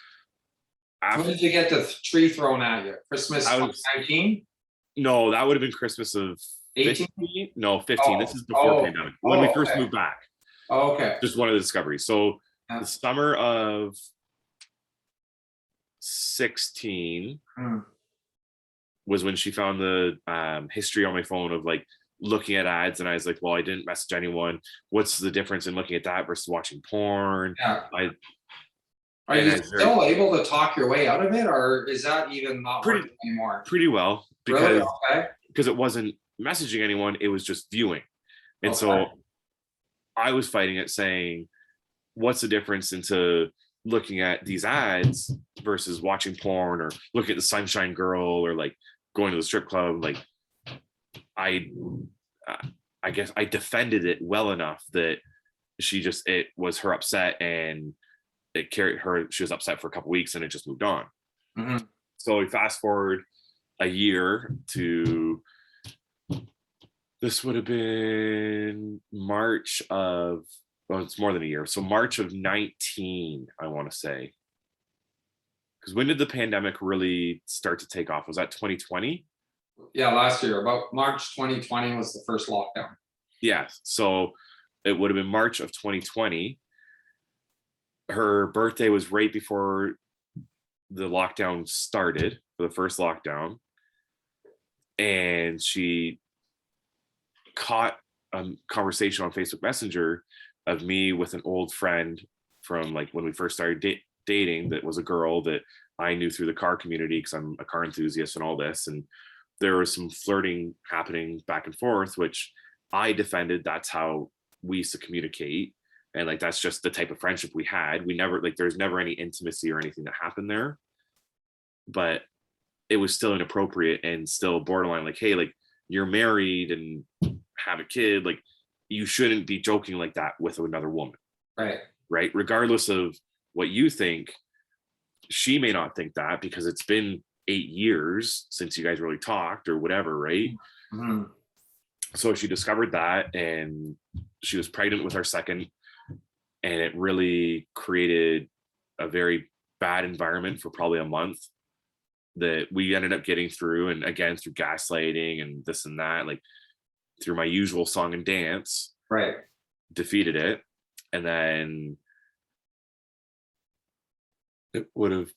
after did you get the tree thrown at you? Christmas I was 2019? no, that would have been Christmas of 18? 15. No, 15. This Oh, is before oh, pandemic. When we first okay. moved back. Oh, okay. Just one of the discoveries. So Yeah. the summer of 16 was when she found the history on my phone of like looking at ads, and I was like, well, I didn't message anyone. What's the difference in looking at that versus watching porn? Yeah. I Are and you I still able to talk your way out of it, or is that even not pretty working anymore? pretty well Really? because Okay. it wasn't messaging anyone, it was just viewing. And Okay. so I was fighting it, saying, what's the difference into looking at these ads versus watching porn or looking at the Sunshine Girl or like going to the strip club? Like, I I guess I defended it well enough that it was her upset, and it carried her. She was upset for a couple weeks, and it just moved on. Mhm. So we fast forward a year to, this would have been March of, well, it's more than a year. So March of 19, I want to say. Because when did the pandemic really start to take off? Was that 2020? Yeah, last year, about March 2020 was the first lockdown. Yeah. So it would have been March of 2020. Her birthday was right before the lockdown started, for the first lockdown. And she caught a conversation on Facebook Messenger of me with an old friend from like when we first started dating, that was a girl that I knew through the car community because I'm a car enthusiast and all this. And there was some flirting happening back and forth, which I defended. That's how we used to communicate. And like, that's just the type of friendship we had. We never, like, there's never any intimacy or anything that happened there. But it was still inappropriate and still borderline like, hey, like, you're married and have a kid. Like, you shouldn't be joking like that with another woman. Right. Right. Regardless of what you think, she may not think that because it's been 8 years since you guys really talked or whatever. Right. Mhm. So she discovered that, and she was pregnant with our second, and it really created a very bad environment for probably a month that we ended up getting through. And again, through gaslighting and this and that, like through my usual song and dance, Right. defeated it. And then it would have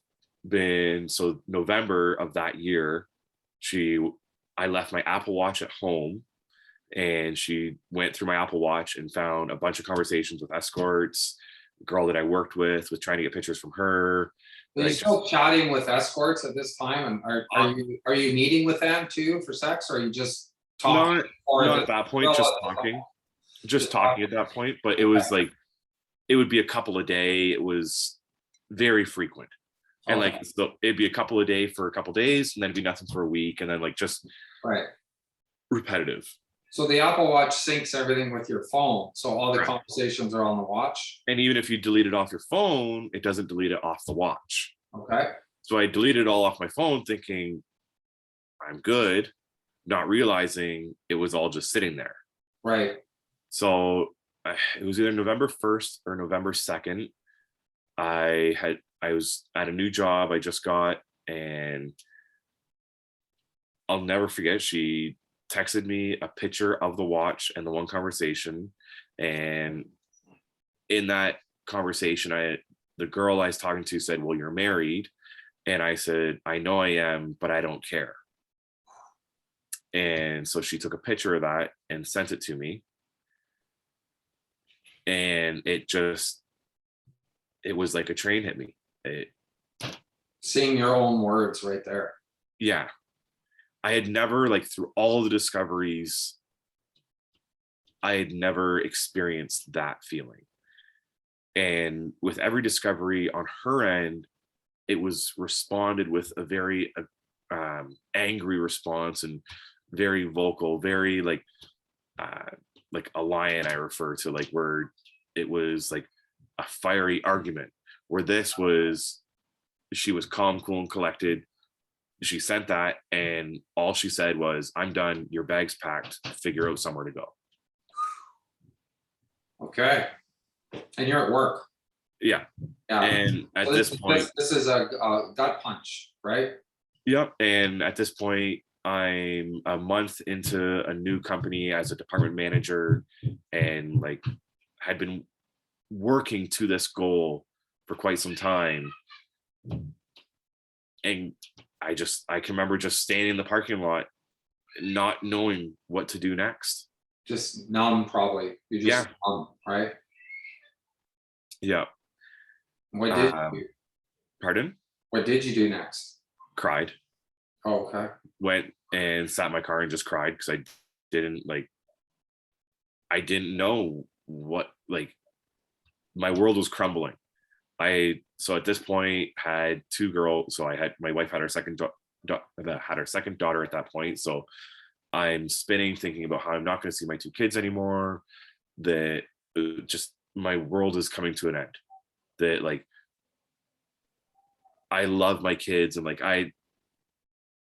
been, so November of that year, I left my Apple Watch at home, and she went through my Apple Watch and found a bunch of conversations with escorts, a girl that I worked with was trying to get pictures from her. Are you Right. still chatting with escorts at this time? And are you meeting with them too for sex, or are you just talking? Not Or not just at that point, well, just talking. Just talking at that point. But it was like, it would be a couple a day. It was very frequent. And okay. like, so it'd be a couple a day for a couple days, and then it'd be nothing for a week, and then like just Right. repetitive. So the Apple Watch syncs everything with your phone, so all the Correct. conversations are on the watch. And even if you delete it off your phone, it doesn't delete it off the watch. Okay. So I deleted it all off my phone thinking I'm good, not realizing it was all just sitting there. Right. So it was either November 1st or November 2nd. I was at a new job I just got, and I'll never forget, she texted me a picture of the watch and the one conversation. And in that conversation, the girl I was talking to said, well, you're married. And I said, I know I am, but I don't care. And so she took a picture of that and sent it to me. And it was like a train hit me. Seeing your own words right there. Yeah. I had never, like, through all the discoveries, I had never experienced that feeling. And with every discovery on her end, it was responded with a very angry response, and very vocal, very like a lion, I refer to, like, where it was like a fiery argument, where this was, she was calm, cool, and collected. She sent that, and all she said was, I'm done, your bag's packed, figure out somewhere to go. Okay. And you're at work. Yeah. Yeah. And at So this point, this is a gut punch, right? yep. And at this point, I'm a month into a new company as a department manager, and like had been working to this goal for quite some time. And I can remember just standing in the parking lot, not knowing what to do next. Just numb, probably. You just numb, right? Yeah. What did you do? Pardon? What did you do next? Cried. Oh, okay. Went and sat in my car and just cried, because I didn't know what, like, my world was crumbling. So at this point had two girls. So my wife had her second daughter at that point. So I'm spinning, thinking about how I'm not going to see my two kids anymore. That just my world is coming to an end. That, like, I love my kids, and like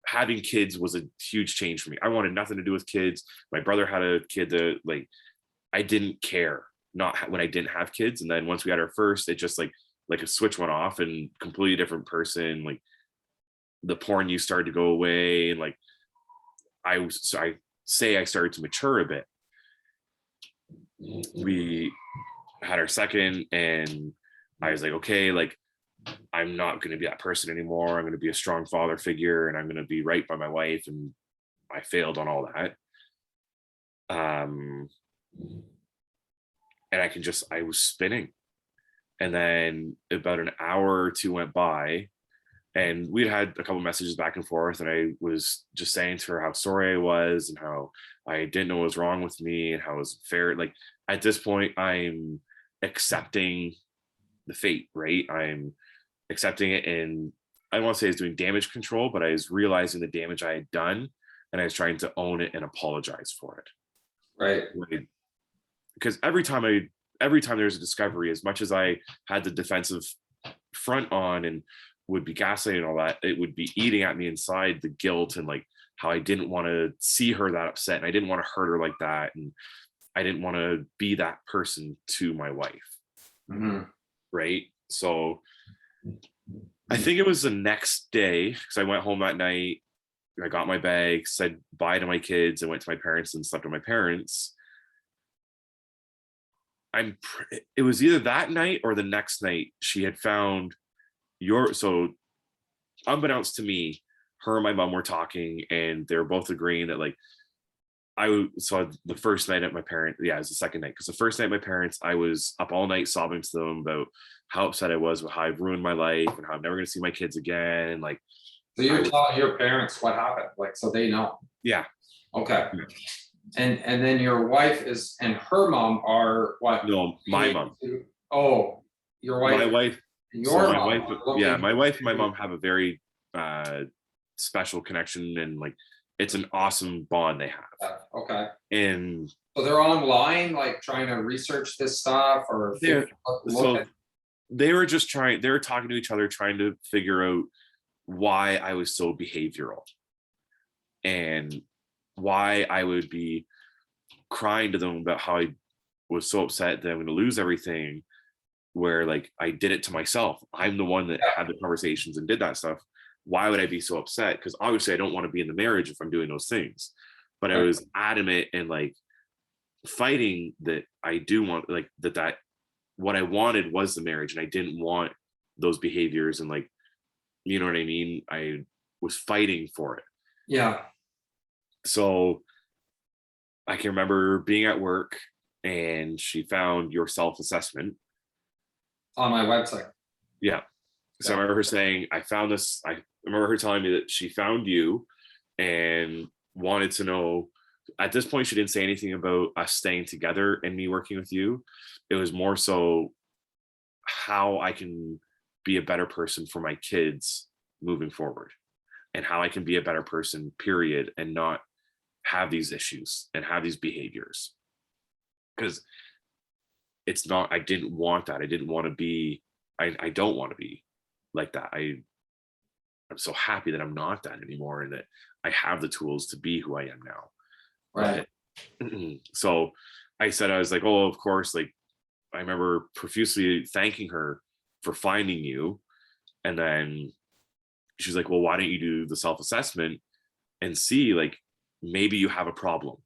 having kids was a huge change for me. I wanted nothing to do with kids. My brother had a kid that, like, I didn't care, not when I didn't have kids. And then once we had our first, it just like a switch went off, and completely different person. Like, the porn use started to go away, and like I started to mature a bit. We had our second, and I was like, okay, like, I'm not going to be that person anymore. I'm going to be a strong father figure, and I'm going to be right by my wife. And I failed on all that. And I was spinning. And then about an hour or two went by, and we'd had a couple messages back and forth, and I was just saying to her how sorry I was, and how I didn't know what was wrong with me, and how it was fair. Like, at this point, I'm accepting the fate, right? I'm accepting it, and I don't want to say I was doing damage control, but I was realizing the damage I had done, and I was trying to own it and apologize for it. Right. Because every time there's a discovery, as much as I had the defensive front on and would be gaslighting and all that, it would be eating at me inside, the guilt, and like how I didn't want to see her that upset, and I didn't want to hurt her like that, and I didn't want to be that person to my wife. Mm-hmm. Right. So I think it was the next day, because I went home that night, I got my bag, said bye to my kids, and went to my parents and slept with my parents. It was either that night or the next night, she had found so unbeknownst to me, her and my mom were talking, and they were both agreeing that, like, the first night at my parents, it was the second night, because the first night at my parents, I was up all night sobbing to them about how upset I was with how I've ruined my life, and how I'm never going to see my kids again. And like, so you're telling your parents what happened, like, so they know. Yeah. Okay. And then your wife and her mom are what? No, my mom. Oh, your wife. My wife. My wife and my mom have a very special connection, and like, it's an awesome bond they have. Okay. And so they're online, like, trying to research this stuff, or they were talking to each other, trying to figure out why I was so behavioral, and why I would be crying to them about how I was so upset that I'm going to lose everything, where like I did it to myself. I'm the one that had the conversations and did that stuff. Why would I be so upset? Because obviously I don't want to be in the marriage if I'm doing those things. But I was adamant and like fighting that I do want, like, that what I wanted was the marriage, and I didn't want those behaviors, and like, you know what I mean? I was fighting for it. Yeah. So I can remember being at work and she found your self-assessment. On my website. Yeah. So I Yeah. remember her saying, I found this. I remember her telling me that she found you and wanted to know. At this point, she didn't say anything about us staying together and me working with you. It was more so how I can be a better person for my kids moving forward, and how I can be a better person, period, and not have these issues and have these behaviors. Because it's not, I didn't want that. I didn't want to be, I don't want to be like that. I'm so happy that I'm not that anymore, and that I have the tools to be who I am now. Right. But so I said, I was like, oh, of course, like I remember profusely thanking her for finding you. And then she's like, well, why don't you do the self-assessment and see, like, maybe you have a problem.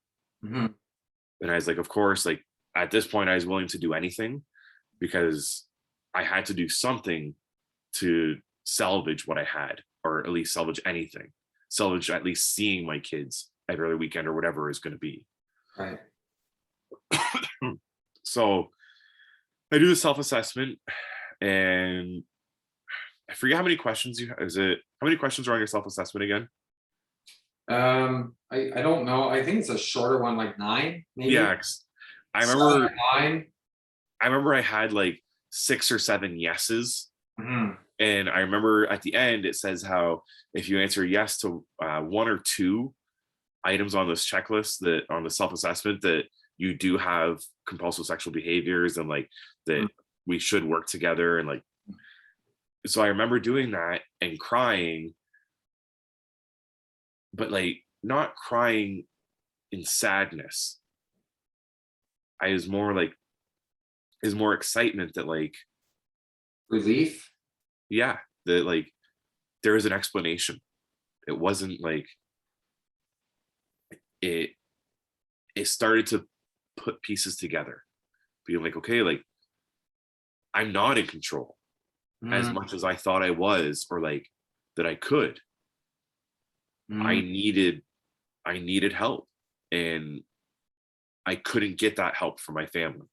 Hmm. And I was like, of course, like at this point, I was willing to do anything because I had to do something to salvage what I had, or at least salvage anything, salvage at least seeing my kids every other weekend or whatever is going to be. Right. So I do the self-assessment, and I forget how many questions you is it how many questions are on your self-assessment again? I don't know. I think it's a shorter one, like 9, maybe Yeah, I 7 remember or 9. I had like 6 or 7 yeses. Mhm. And I remember at the end, it says how if you answer yes to 1 or 2 items on this checklist, that on the self-assessment, that you do have compulsive sexual behaviors, and like that Mhm. we should work together. And like, so I remember doing that and crying, but like not crying in sadness. I was more like, is more excitement that like, Relief. yeah, that like there is an explanation. It wasn't like it it started to put pieces together, being like, okay, like I'm not in control as Mm, much as I thought I was, or like that I could. I mm, needed I needed help, and I couldn't get that help from my family.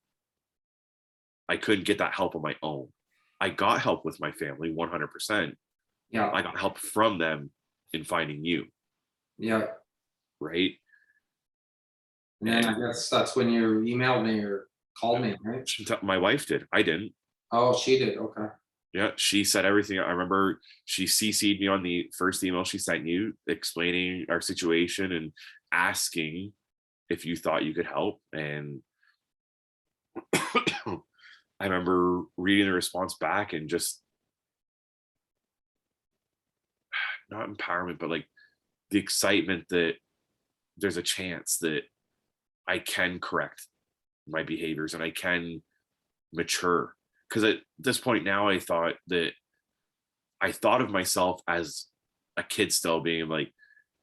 I couldn't get that help on my own. I got help with my family 100%. yeah. I got help from them in finding you, Yeah. right? And then I And guess that's when you emailed me or called me, right? my wife did. I didn't. Oh, she did. Okay. Yeah, she said everything. I remember she CC'd me on the first email she sent you, explaining our situation and asking if you thought you could help. And I remember reading the response back and just, not empowerment, but like the excitement that there's a chance that I can correct my behaviors and I can mature. Because at this point now, I thought of myself as a kid still, being like,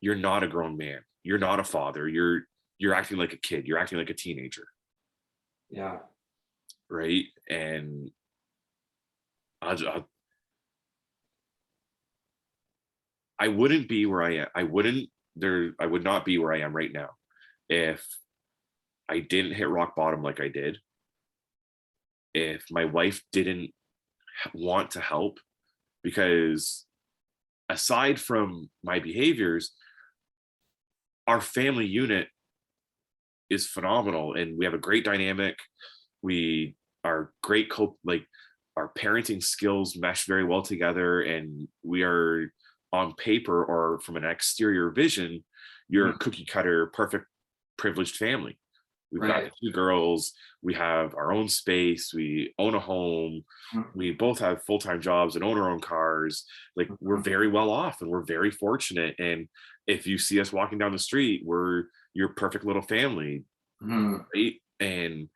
you're not a grown man. You're not a father. You're acting like a kid. You're acting like a teenager, Yeah. right? And I, I wouldn't be where I am. I would not be where I am right now if I didn't hit rock bottom like I did. If my wife didn't want to help, because aside from my behaviors, our family unit is phenomenal and we have a great dynamic. We are great like our parenting skills mesh very well together, and we are on paper or from an exterior vision, you're Mhm. a cookie cutter perfect privileged family. We've got Right. 2 girls, we have our own space, we own a home, Mhm. we both have full-time jobs and own our own cars. Like, we're Mhm. very well off and we're very fortunate. And if you see us walking down the street, we're your perfect little family, Mhm. right? And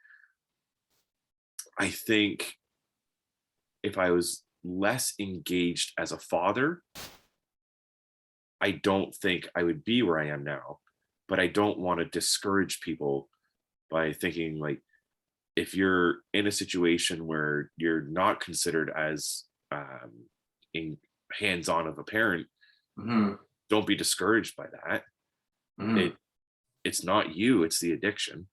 I think if I was less engaged as a father, I don't think I would be where I am now. But I don't want to discourage people by thinking like, if you're in a situation where you're not considered as in hands-on of a parent, Hmm. don't be discouraged by that. Hmm. It it's not you, it's the addiction.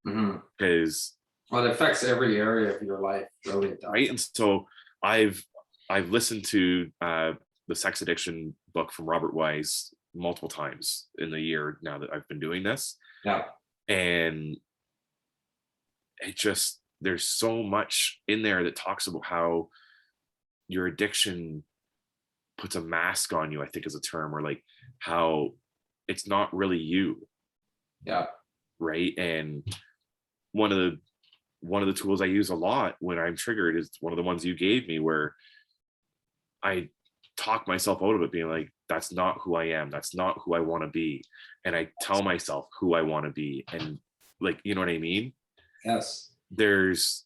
Hmm. Because Well, it affects every area of your life, really it right, does. and so I've listened to the sex addiction book from Robert Wise multiple times in the year now that I've been doing this, Yeah. and it just, there's so much in there that talks about how your addiction puts a mask on you, I think is a term, or like how it's not really you, Yeah. right? And one of the tools I use a lot when I'm triggered is one of the ones you gave me, where I talk myself out of it, being like, that's not who I am, that's not who I want to be, and I tell myself who I want to be, and like, you know what I mean? Yes. There's,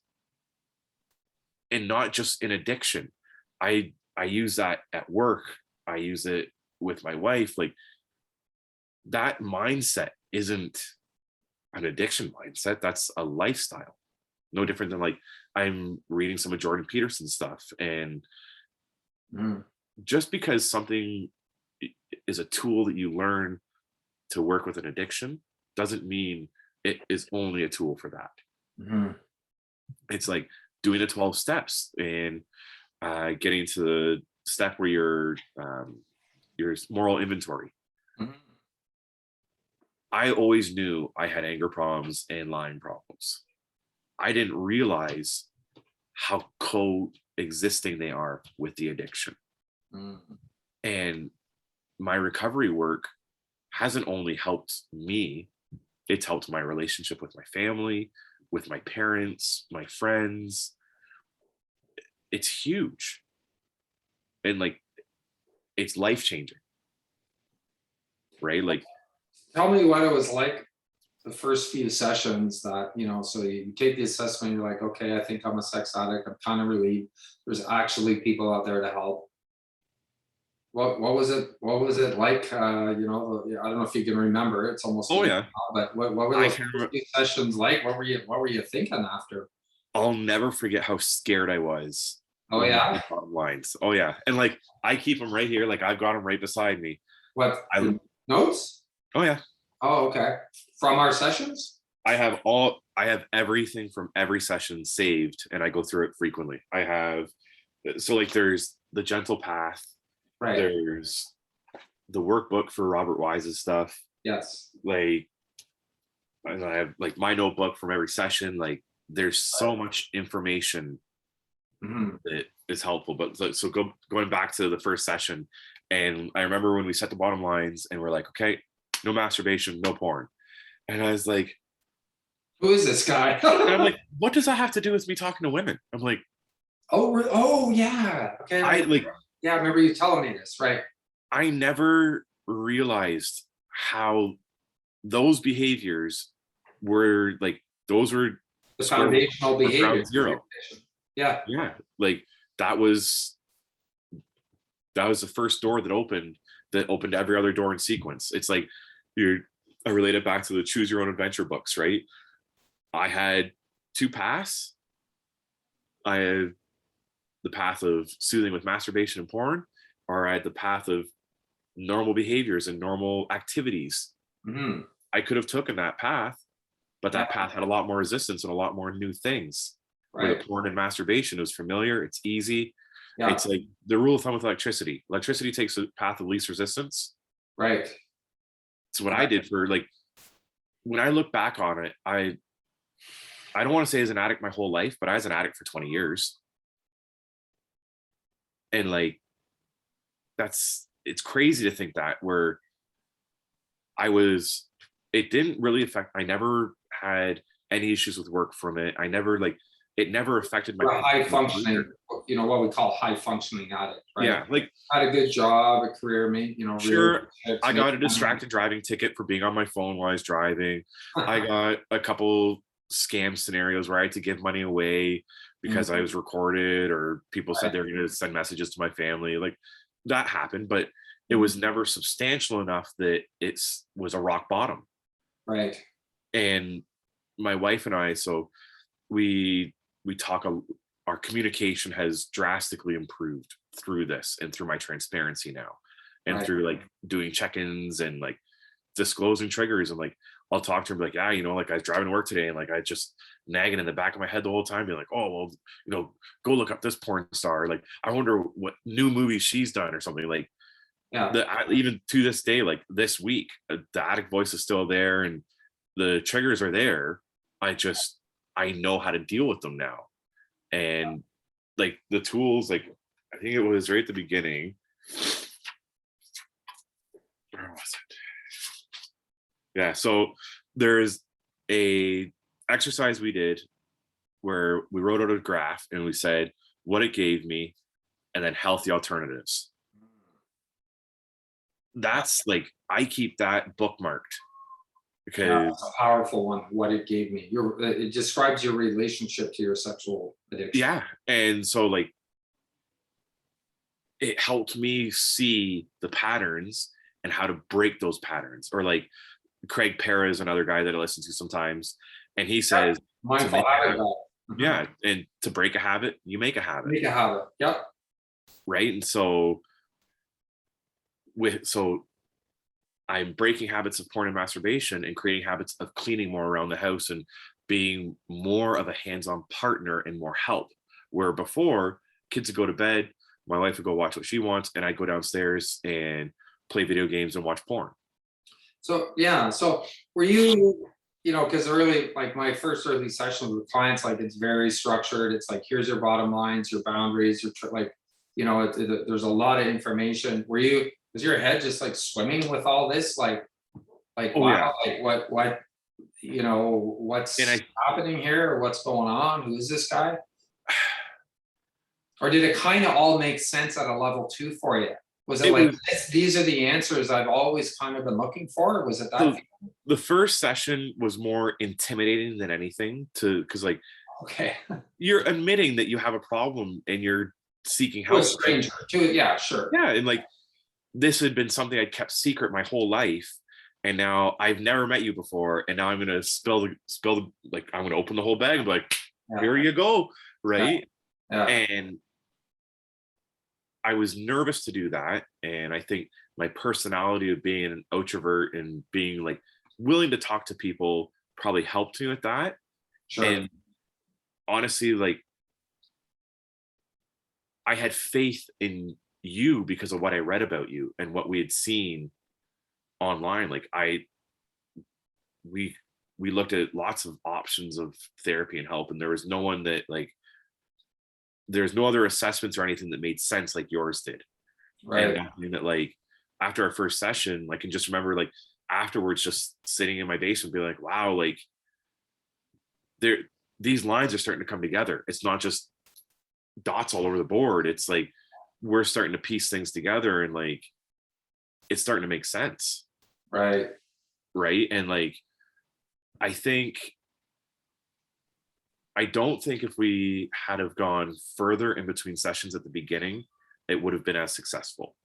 and not just in addiction. I use that at work. I use it with my wife. Like, that mindset isn't an addiction mindset. That's a lifestyle. No different than, like, I'm reading some of Jordan Peterson's stuff, and Mm. just because something is a tool that you learn to work with an addiction doesn't mean it is only a tool for that. Hmm. It's like doing the 12 steps and getting to the step where your moral inventory. Hmm. I always knew I had anger problems and lying problems. I didn't realize how coexisting they are with the addiction. Hmm. And my recovery work hasn't only helped me, it's helped my relationship with my family, with my parents, my friends. It's huge. And like, it's life changing, right? Like, Tell me what it was like the first few sessions that, so you take the assessment, you're like, okay, I think I'm a sex addict. I'm kind of relieved. There's actually people out there to help. What was it? What was it like? I don't know if you can remember. It's almost a oh year yeah, now, but what were I those can first remember. few sessions like? What were you thinking after? I'll never forget how scared I was Oh when we yeah? did bottom lines. Oh yeah, and like, I keep them right here. Like, I've got them right beside me. What, I the notes? oh yeah, Oh, okay. From our sessions? I have everything from every session saved, and I go through it frequently. I have, so like, there's the gentle path, Right. there's the workbook for Robert Wise's stuff, Yes. like, and I have like my notebook from every session. Like, there's so much information Hmm. that is helpful. But so going back to the first session, and I remember when we set the bottom lines and we're like, okay, no masturbation, no porn. And I was like, Who is this guy? and I'm like, what does that have to do with me talking to women? I'm like, Oh yeah. Okay. I Right. like, Yeah, I remember you telling me this. Right. I never realized how those behaviors were like, those were The square one foundational or behavior. ground zero. Yeah. Yeah, like, that was the first door that opened every other door in sequence. It's like, you're I relate it back to the choose your own adventure books, right? I had two paths. I had the path of soothing with masturbation and porn, or I had the path of normal behaviors and normal activities. Hmm. I could have taken that path, but Yeah. that path had a lot more resistance and a lot more new things. Where the Right. porn and masturbation is familiar, it's easy. Yeah. It's like the rule of thumb with electricity. Electricity takes a path of least resistance. Right. It's what I did for, like, when I look back on it, I don't want to say as an addict my whole life, but I was an addict for 20 years. And like, it's crazy to think that, where I was, it didn't really affect, I never had any issues with work from it. I never like, it never affected my We're a high professional functioning, career. what we call high functioning addict, right? Yeah, like, Had a good job, a career, sure, relationships, I make got a money. distracted driving ticket for being on my phone while I was driving. I got a couple scam scenarios where I had to give money away because I Mhm. was recorded, or people said Right. they were going to send messages to my family. Like, that happened, but it Mhm. was never substantial enough that it was a rock bottom. Right. And my wife and I, so we talk our communication has drastically improved through this and through my transparency now, and Right. through like doing check-ins and like disclosing triggers. And like I'll talk to him like, yeah, like I was driving to work today and like I just nagging in the back of my head the whole time, being like, oh well, go look up this porn star. Like I wonder what new movie she's done or something. Like Yeah. even to this day, like this week, the addict voice is still there and the triggers are there. I know how to deal with them now. And like the tools, like I think it was right at the beginning. Where was it? Yeah. So there's a exercise we did where we wrote out a graph and we said what it gave me and then healthy alternatives. That's like I keep that bookmarked Yeah, because that's a powerful one. What it gave me. It describes your relationship to your sexual addiction. yeah. And so like it helped me see the patterns and how to break those patterns. Or like Craig Pera is another guy that I listen to sometimes, and he Yeah. says to Mindful make a habit. habit, Mhm. yeah, and to break a habit, you make a habit, Make a habit. Yep. right? And so so I'm breaking habits of porn and masturbation and creating habits of cleaning more around the house and being more of a hands-on partner and more help. Where before, kids would go to bed, my wife would go watch what she wants, and I'd go downstairs and play video games and watch porn. So yeah. So were you, because early, like my first early sessions with clients, like it's very structured. It's like here's your bottom lines, your boundaries, like, there's a lot of information. Was your head just like swimming with all this? Like Oh wow, yeah, like and what's happening here, or what's going on? Who is this guy? Or did it kind of all make sense at a level two for you? Was it it like was these are the answers I've always kind of been looking for? Or was it that? the the first session was more intimidating than anything to because like Okay. you're admitting that you have a problem and you're seeking To a help, right? stranger. Yeah, sure. Yeah, and like this had been something I'd kept secret my whole life, and now I've never met you before, and now I'm gonna spill the like I'm gonna open the whole bag and be like, Yeah, here you go, yeah, right? yeah. And I was nervous to do that, and I think my personality of being an introvert and being like willing to talk to people probably helped me with that. Sure. And honestly, like I had faith in you because of what I read about you and what we had seen online. Like we we looked at lots of options of therapy and help, and there was no one that like there's no other assessments or anything that made sense like yours did. And Right. nothing that like after our first session, I can just remember like afterwards just sitting in my basement being like, wow, like there these lines are starting to come together. It's not just dots all over the board. It's like we're starting to piece things together and like it's starting to make sense. Right. Right. And like I think I don't think if we had have gone further in between sessions at the beginning, it would have been as successful.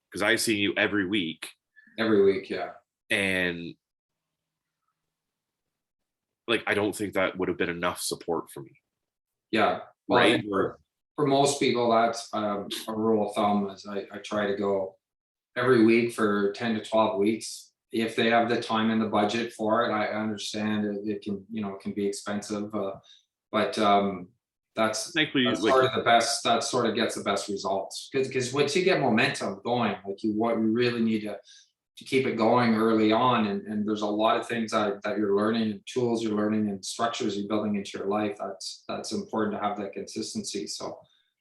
Because I see you every week Every week. Yeah. and like I don't think that would have been enough support for me. Yeah. Well, Right. and for most people, that's a rule of thumb. Is I try to go every week for 10 to 12 weeks if they have the time and the budget for it. I understand it can, it can be expensive, but that's Thankfully, that's like sort of the best. That sort of gets the best results because once you get momentum going, like what you really need to keep it going early on, and there's a lot of things that you're learning, and tools you're learning, and structures you're building into your life. That's important to have that consistency. So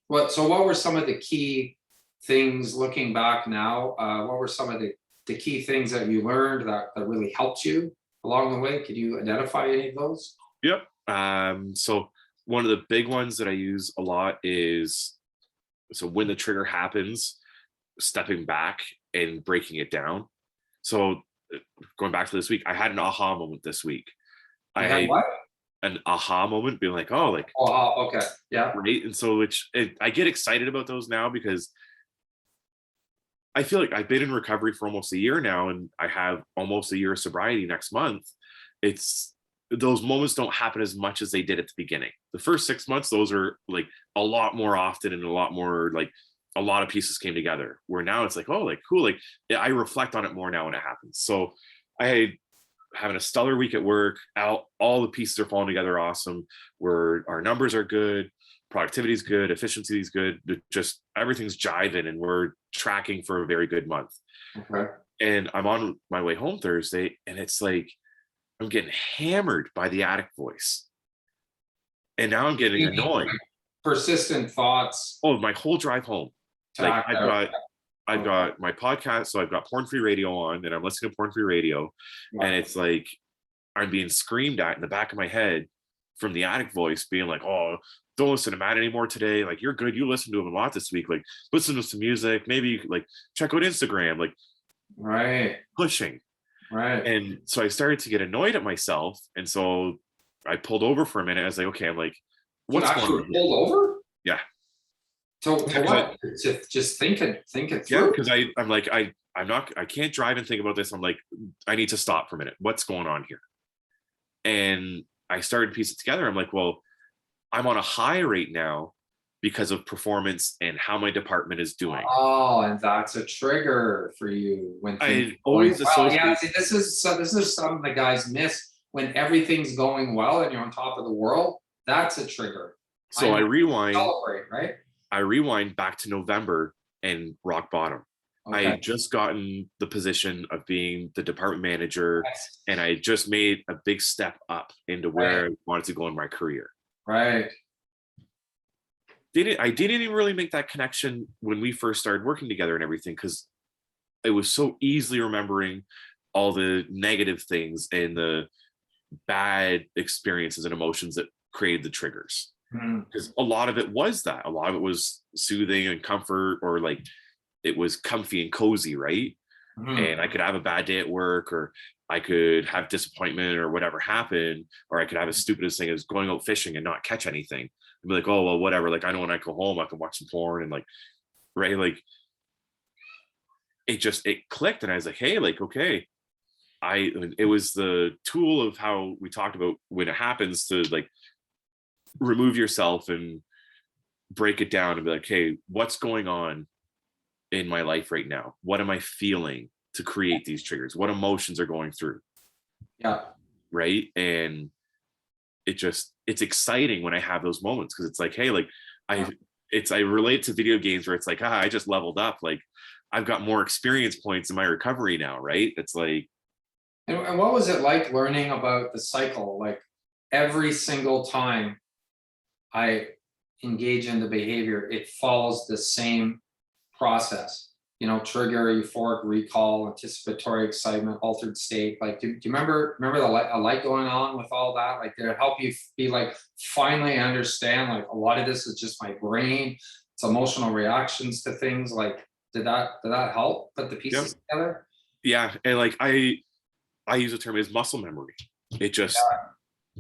what were some of the key things looking back now? What were some of the key things that you learned that really helped you along the way? Could you identify any of those? yep. So one of the big ones that I use a lot is so when the trigger happens, stepping back and breaking it down. So going back to this week, I had an aha moment this week. I You had had what? an aha moment being like, oh, like, Oh, okay. Yeah. right. And so, I get excited about those now because I feel like I've been in recovery for almost a year now and I have almost a year of sobriety next month. It's those moments don't happen as much as they did at the beginning. The first 6 months, those are like a lot more often and a lot more like a lot of pieces came together. Where now it's like, oh, like cool. Like I reflect on it more now when it happens. So I having a stellar week at work. All the pieces are falling together awesome. Where our numbers are good, productivity is good, efficiency is good. Just everything's jiving, and we're tracking for a very good month. Okay. And I'm on my way home Thursday, and it's like I'm getting hammered by the attic voice, and now I'm getting annoyed. Persistent thoughts. Oh, my whole drive home, like Attack. I've got my podcast, so I've got porn free radio on, and I'm listening to porn free radio, and it's like I'm being screamed at in the back of my head from the attic voice, being like, "Oh, don't listen to Matt anymore today. Like you're good. You listened to him a lot this week. Like listen to some music. Maybe you could, like check out Instagram. Like Right. pushing." Right. And so I started to get annoyed at myself, and so I pulled over for a minute. I was like, "Okay, I'm like, You what's going actually on?" pulled over? Yeah. To Yeah, 'cause what? To just think it Yeah, through? because I'm like, I'm not, I can't drive and think about this. I'm like, I need to stop for a minute. What's going on here? And I started to piece it together. I'm like, well, I'm on a high rate now because of performance and how my department is doing. Oh, and that's a trigger for you when things I are going always well. Yeah, associate, see, this is something the guys miss. When everything's going well and you're on top of the world, that's a trigger. so I know, celebrate, right? I rewind back to November and rock bottom. I Okay. had just gotten the position of being the department manager, Yes. and I just made a big step up into where Right. I wanted to go in my career. Right. I didn't even really make that connection when we first started working together and everything, because it was so easily remembering all the negative things and the bad experiences and emotions that created the triggers. Mhm. Because a lot of it was that. A lot of it was soothing and comfort, or like it was comfy and cozy, right? Mhm. And I could have a bad day at work, or I could have disappointment or whatever happen, or I could have as stupidest thing as going out fishing and not catch anything. And be like, oh well, whatever. Like I know when I go home, I can watch some porn and like, right? Like it clicked, and I was like, hey, like okay. It was the tool of how we talked about when it happens to like remove yourself and break it down and be like, hey, what's going on in my life right now? What am I feeling to create these triggers? What emotions are going through? Yeah. Right. And it's exciting when I have those moments, because it's like, hey, like Yeah. I relate to video games where it's like, I just leveled up. Like I've got more experience points in my recovery now, right? It's like, And what was it like learning about the cycle? Like every single time I engage in the behavior, it follows the same process. You know, trigger, euphoric recall, anticipatory excitement, altered state. Like, do you remember the light, a light going on with all that? Like, did it help you be like finally understand? Like, a lot of this is just my brain. It's emotional reactions to things. Like, did that help put the yeah, pieces together? yeah. And like I use the term as muscle memory. It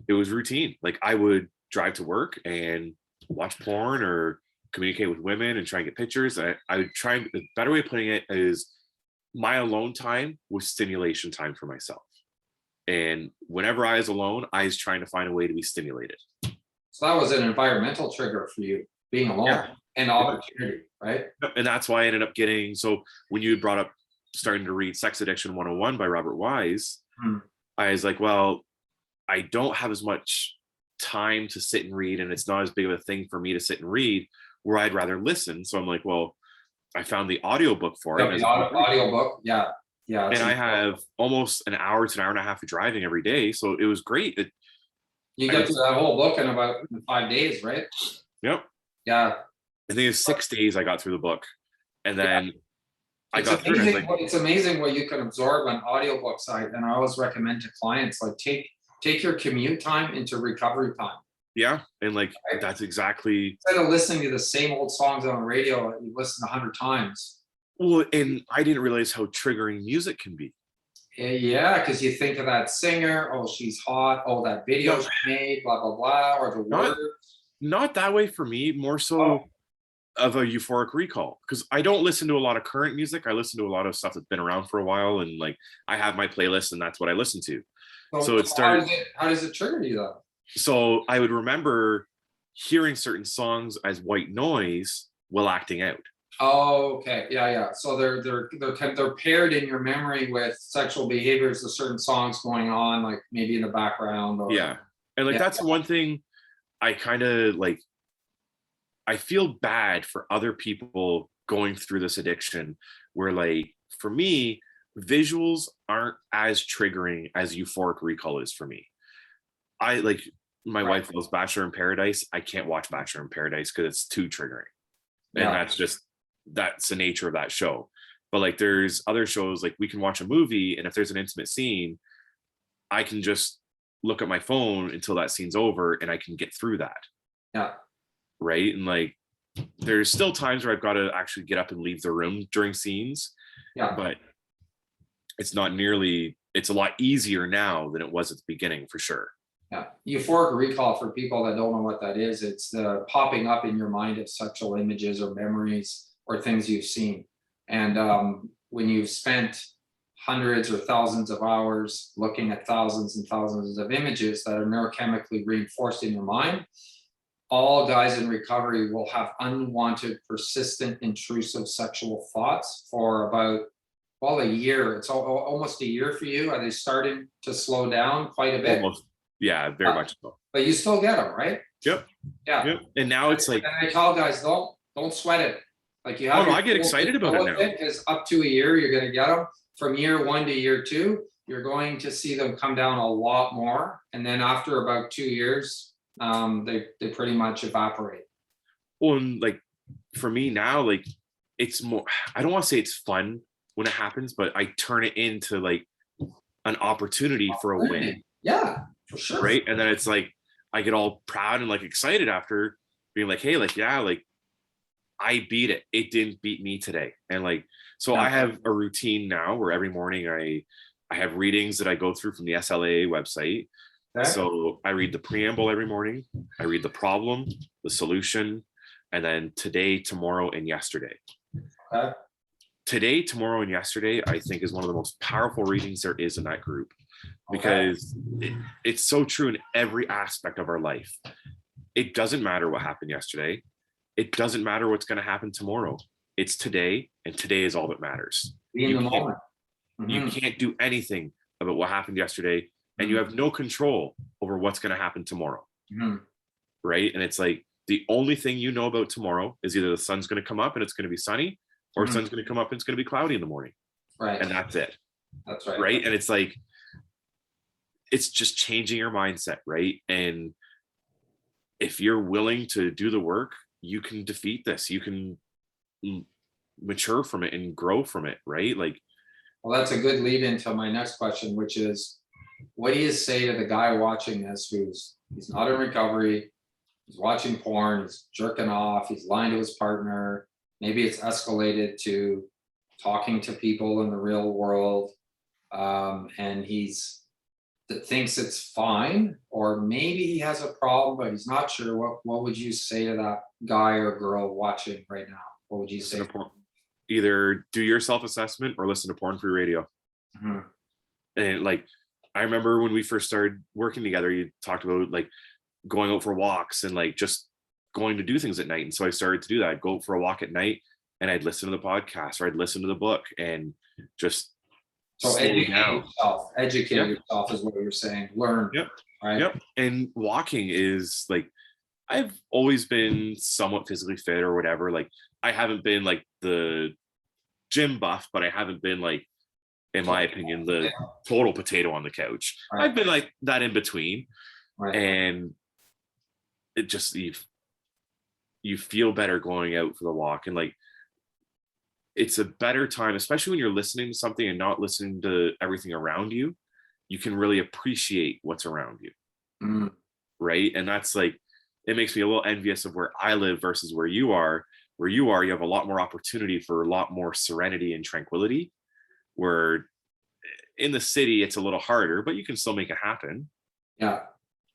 was routine. Like I would drive to work and watch porn or communicate with women and try and get pictures. I would try, the better way of putting it is my alone time was stimulation time for myself. And whenever I was alone, I was trying to find a way to be stimulated. So that was an environmental trigger for you, being alone Yeah. and opportunity, right? And that's why I ended up getting, so when you brought up starting to read Sex Addiction 101 by Robert Wise, Hmm. I was like, well, I don't have as much time to sit and read, and it's not as big of a thing for me to sit and read, where I'd rather listen. So I'm like, well, I found the audiobook for it. Yep, the audio book. Yeah. Yeah. And I have almost an hour to an hour and a half of driving every day. So it was great. You get to that whole book in about 5 days, right? Yep. Yeah. I think it's 6 days I got through the book. And then I It's got through it. amazing, it's amazing what you can absorb on audiobooks. And I always recommend to clients, like take your commute time into recovery time. Yeah. And like, Right? that's exactly. Instead of listening to the same old songs on the radio that you listen 100 times. Well, and I didn't realize how triggering music can be. Yeah, because you think of that singer, oh, she's hot, oh, that video No, she made, blah, blah, blah, or the not words. not that way for me, more so Oh, of a euphoric recall, because I don't listen to a lot of current music. I listen to a lot of stuff that's been around for a while, and like I have my playlist and that's what I listen to. So So it started, how does it trigger you though? so I would remember hearing certain songs as white noise while acting out. Oh, okay. Yeah, yeah. So they're paired in your memory with sexual behaviors, the certain songs going on, like maybe in the background or Yeah. And like yeah, that's the one thing I kind of like, I feel bad for other people going through this addiction where like for me, visuals aren't as triggering as euphoric recall is for me. I like my right. wife loves Bachelor in Paradise. I can't watch Bachelor in Paradise because it's too triggering. And Yeah. that's the nature of that show. But like there's other shows like we can watch a movie and if there's an intimate scene, I can just look at my phone until that scene's over and I can get through that. Yeah. Right. And like there's still times where I've got to actually get up and leave the room during scenes, Yeah. but it's not nearly, it's a lot easier now than it was at the beginning for sure. Yeah. Euphoric recall, for people that don't know what that is, it's the popping up in your mind of sexual images or memories or things you've seen. And when you've spent hundreds or thousands of hours looking at thousands and thousands of images that are neurochemically reinforced in your mind, all guys in recovery will have unwanted, persistent, intrusive sexual thoughts for about, well, a year. It's almost a year for you. Are they starting to slow down quite a bit? Almost. Yeah, very much so. But you still get them, right? Yep. Yeah. Yep. And now it's like, And I tell guys, don't sweat it. Like you oh have no, your I get excited about it now. because up to a year, you're going to get them. From year 1 to year 2, you're going to see them come down a lot more. And then after about 2 years, they pretty much evaporate. Well, and like for me now, like it's more, I don't want to say it's fun when it happens, but I turn it into like an opportunity for a win. Yeah, for sure. Right. And then it's like I get all proud and like excited after being like, hey, like, yeah, like I beat it. It didn't beat me today. And like, so Yeah. I have a routine now where every morning I have readings that I go through from the SLA website. Okay. So I read the preamble every morning. I read the problem, the solution, and then today, tomorrow, and yesterday. Okay. Today, tomorrow, and yesterday, I think is one of the most powerful readings there is in that group because it's so true in every aspect of our life. It doesn't matter what happened yesterday. It doesn't matter what's going to happen tomorrow. It's today, and today is all that matters. Be in the moment. You can't do anything about what happened yesterday, and you have no control over what's going to happen tomorrow. Right? And it's like the only thing you know about tomorrow is either the sun's going to come up and it's going to be sunny, or the sun's going to come up and it's going to be cloudy in the morning. Right. And that's it. That's right. Right. And it's like, it's just changing your mindset. Right. And if you're willing to do the work, you can defeat this. You can mature from it and grow from it. Right. Like, well, that's a good lead into my next question, which is, what do you say to the guy watching this he's not in recovery, he's watching porn, he's jerking off, he's lying to his partner, maybe it's escalated to talking to people in the real world, and that thinks it's fine, or maybe he has a problem, but he's not sure. What would you say to that guy or girl watching right now? What would you say? Either do your self-assessment or listen to porn-free radio. And like, I remember when we first started working together, you talked about like going out for walks and like just going to do things at night. And so I started to do that. I'd go for a walk at night and I'd listen to the podcast or I'd listen to the book and just educate yourself is what you're saying. Learn. Yep. Right. Yep. And walking is like, I've always been somewhat physically fit or whatever. Like I haven't been like the gym buff, but I haven't been like, in my opinion, the total potato on the couch. Right. I've been like that in between. Right. And it just, you feel better going out for the walk. And like, it's a better time, especially when you're listening to something and not listening to everything around you. You can really appreciate what's around you. Right. And that's like, it makes me a little envious of where I live versus where you are. Where you are, you have a lot more opportunity for a lot more serenity and tranquility. Where in the city, it's a little harder, but you can still make it happen. Yeah.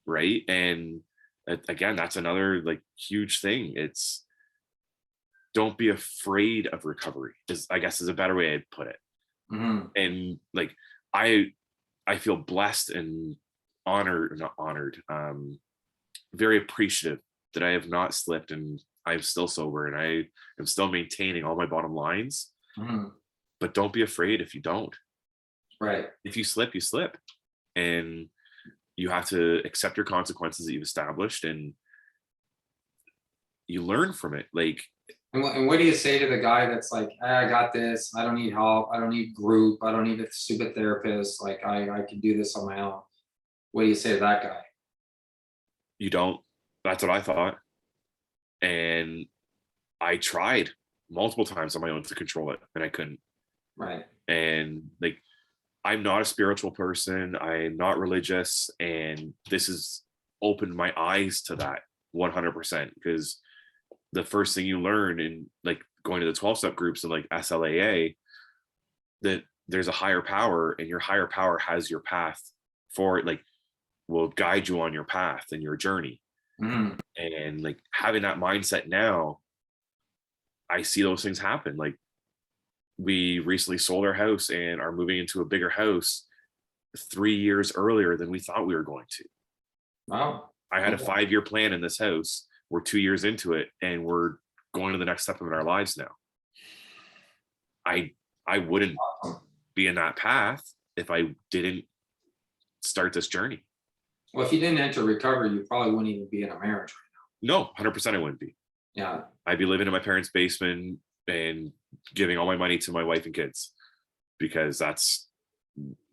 Right. And again, that's another like huge thing. It's don't be afraid of recovery, I guess is a better way I'd put it. And like, I feel blessed and honored, not honored, very appreciative that I have not slipped, and I'm still sober, and I am still maintaining all my bottom lines. Mhm. But don't be afraid if you don't. Right. If you slip, you slip. And you have to accept your consequences that you've established, and you learn from it. Like, And what do you say to the guy that's like, I got this. I don't need help. I don't need group. I don't need a stupid therapist. Like I can do this on my own. What do you say to that guy? you don't. That's what I thought. And I tried multiple times on my own to control it, and I couldn't. Right. And like, I'm not a spiritual person. I'm not religious. And this has opened my eyes to that 100%. Because the first thing you learn in like going to the 12-step groups and like SLAA, that there's a higher power, and your higher power has your path for it, like will guide you on your path and your journey. Mhm. And like having that mindset now, I see those things happen. Like, we recently sold our house and are moving into a bigger house 3 years earlier than we thought we were going to. Wow. I had a Okay. 5-year plan in this house. We're 2 years into it, and we're going to the next step of our lives now. I wouldn't be in that path if I didn't start this journey. Well, if you didn't enter recovery, you probably wouldn't even be in a marriage. No, 100% I wouldn't be. Yeah, I'd be living in my parents' basement and giving all my money to my wife and kids, because that's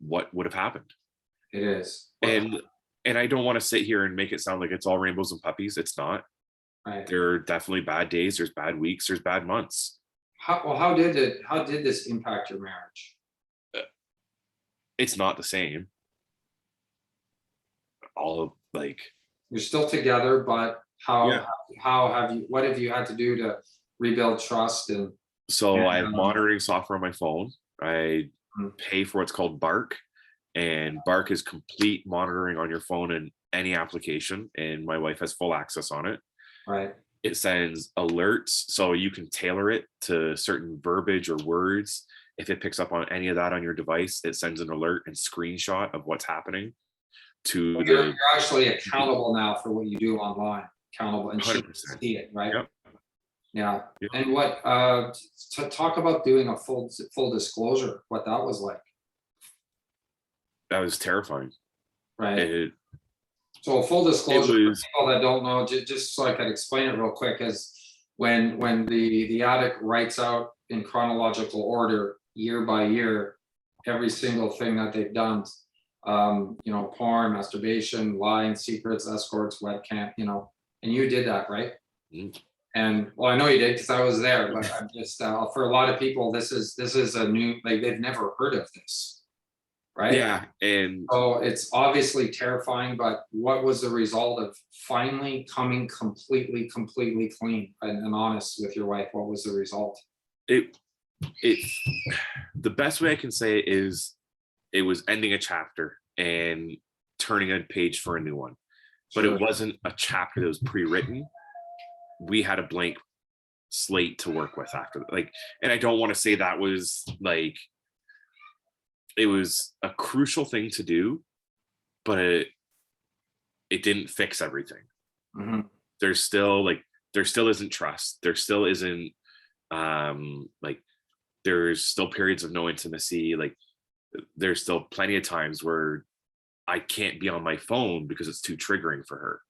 what would have happened. it is. And I don't want to sit here and make it sound like it's all rainbows and puppies. It's not. Right. There are definitely bad days, there's bad weeks, there's bad months. How did this impact your marriage? It's not the same. All of like, You're still together, but yeah. how have you, what have you had to do to rebuild trust So I have and monitoring software on my phone. I mm, pay for what's called Bark, and Bark is complete monitoring on your phone in any application, and my wife has full access on it. right. It sends alerts, so you can tailor it to certain verbiage or words. If it picks up on any of that on your device, it sends an alert and screenshot of what's happening to You're the actually accountable now for what you do online, accountable, and she can 100%. see it, right? Yep. Yeah. Yep. And what to talk about doing a full disclosure, what that was like, That was terrifying. right? It, So full it disclosure for was, people that don't know, just so I can explain it real quick, is when the addict writes out in chronological order, year by year, every single thing that they've done, porn, masturbation, lying, secrets, escorts, webcam, and you did that, right? mm, And well, I know you did because I was there, but I'm just for a lot of people, this is a new, like they've never heard of this, right? yeah. And So it's obviously terrifying, but what was the result of finally coming completely clean and honest with your wife? What was the result? it, it, the best way I can say it is, it was ending a chapter and turning a page for a new one. But Sure. it wasn't a chapter that was pre-written. We had a blank slate to work with after that. Like, and I don't want to say that was like, it was a crucial thing to do, but it didn't fix everything. Mhm. There's still like, there still isn't trust. There still isn't like, there's still periods of no intimacy. Like, there's still plenty of times where I can't be on my phone because it's too triggering for her.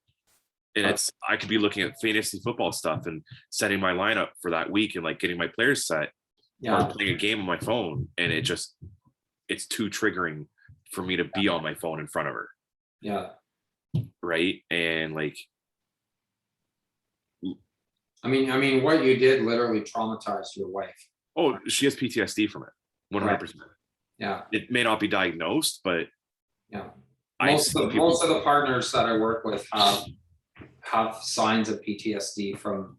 And Uh, it's, I could be looking at fantasy football stuff and setting my lineup for that week and like getting my players set, or yeah, playing a game on my phone, and it's too triggering for me to be on my phone in front of her. yeah. Right. And like, I mean, what you did literally traumatized your wife. oh, she has PTSD from it. 100%. Yeah, It may not be diagnosed, but yeah. I've Most seen of people. most of the partners that I work with have signs of PTSD from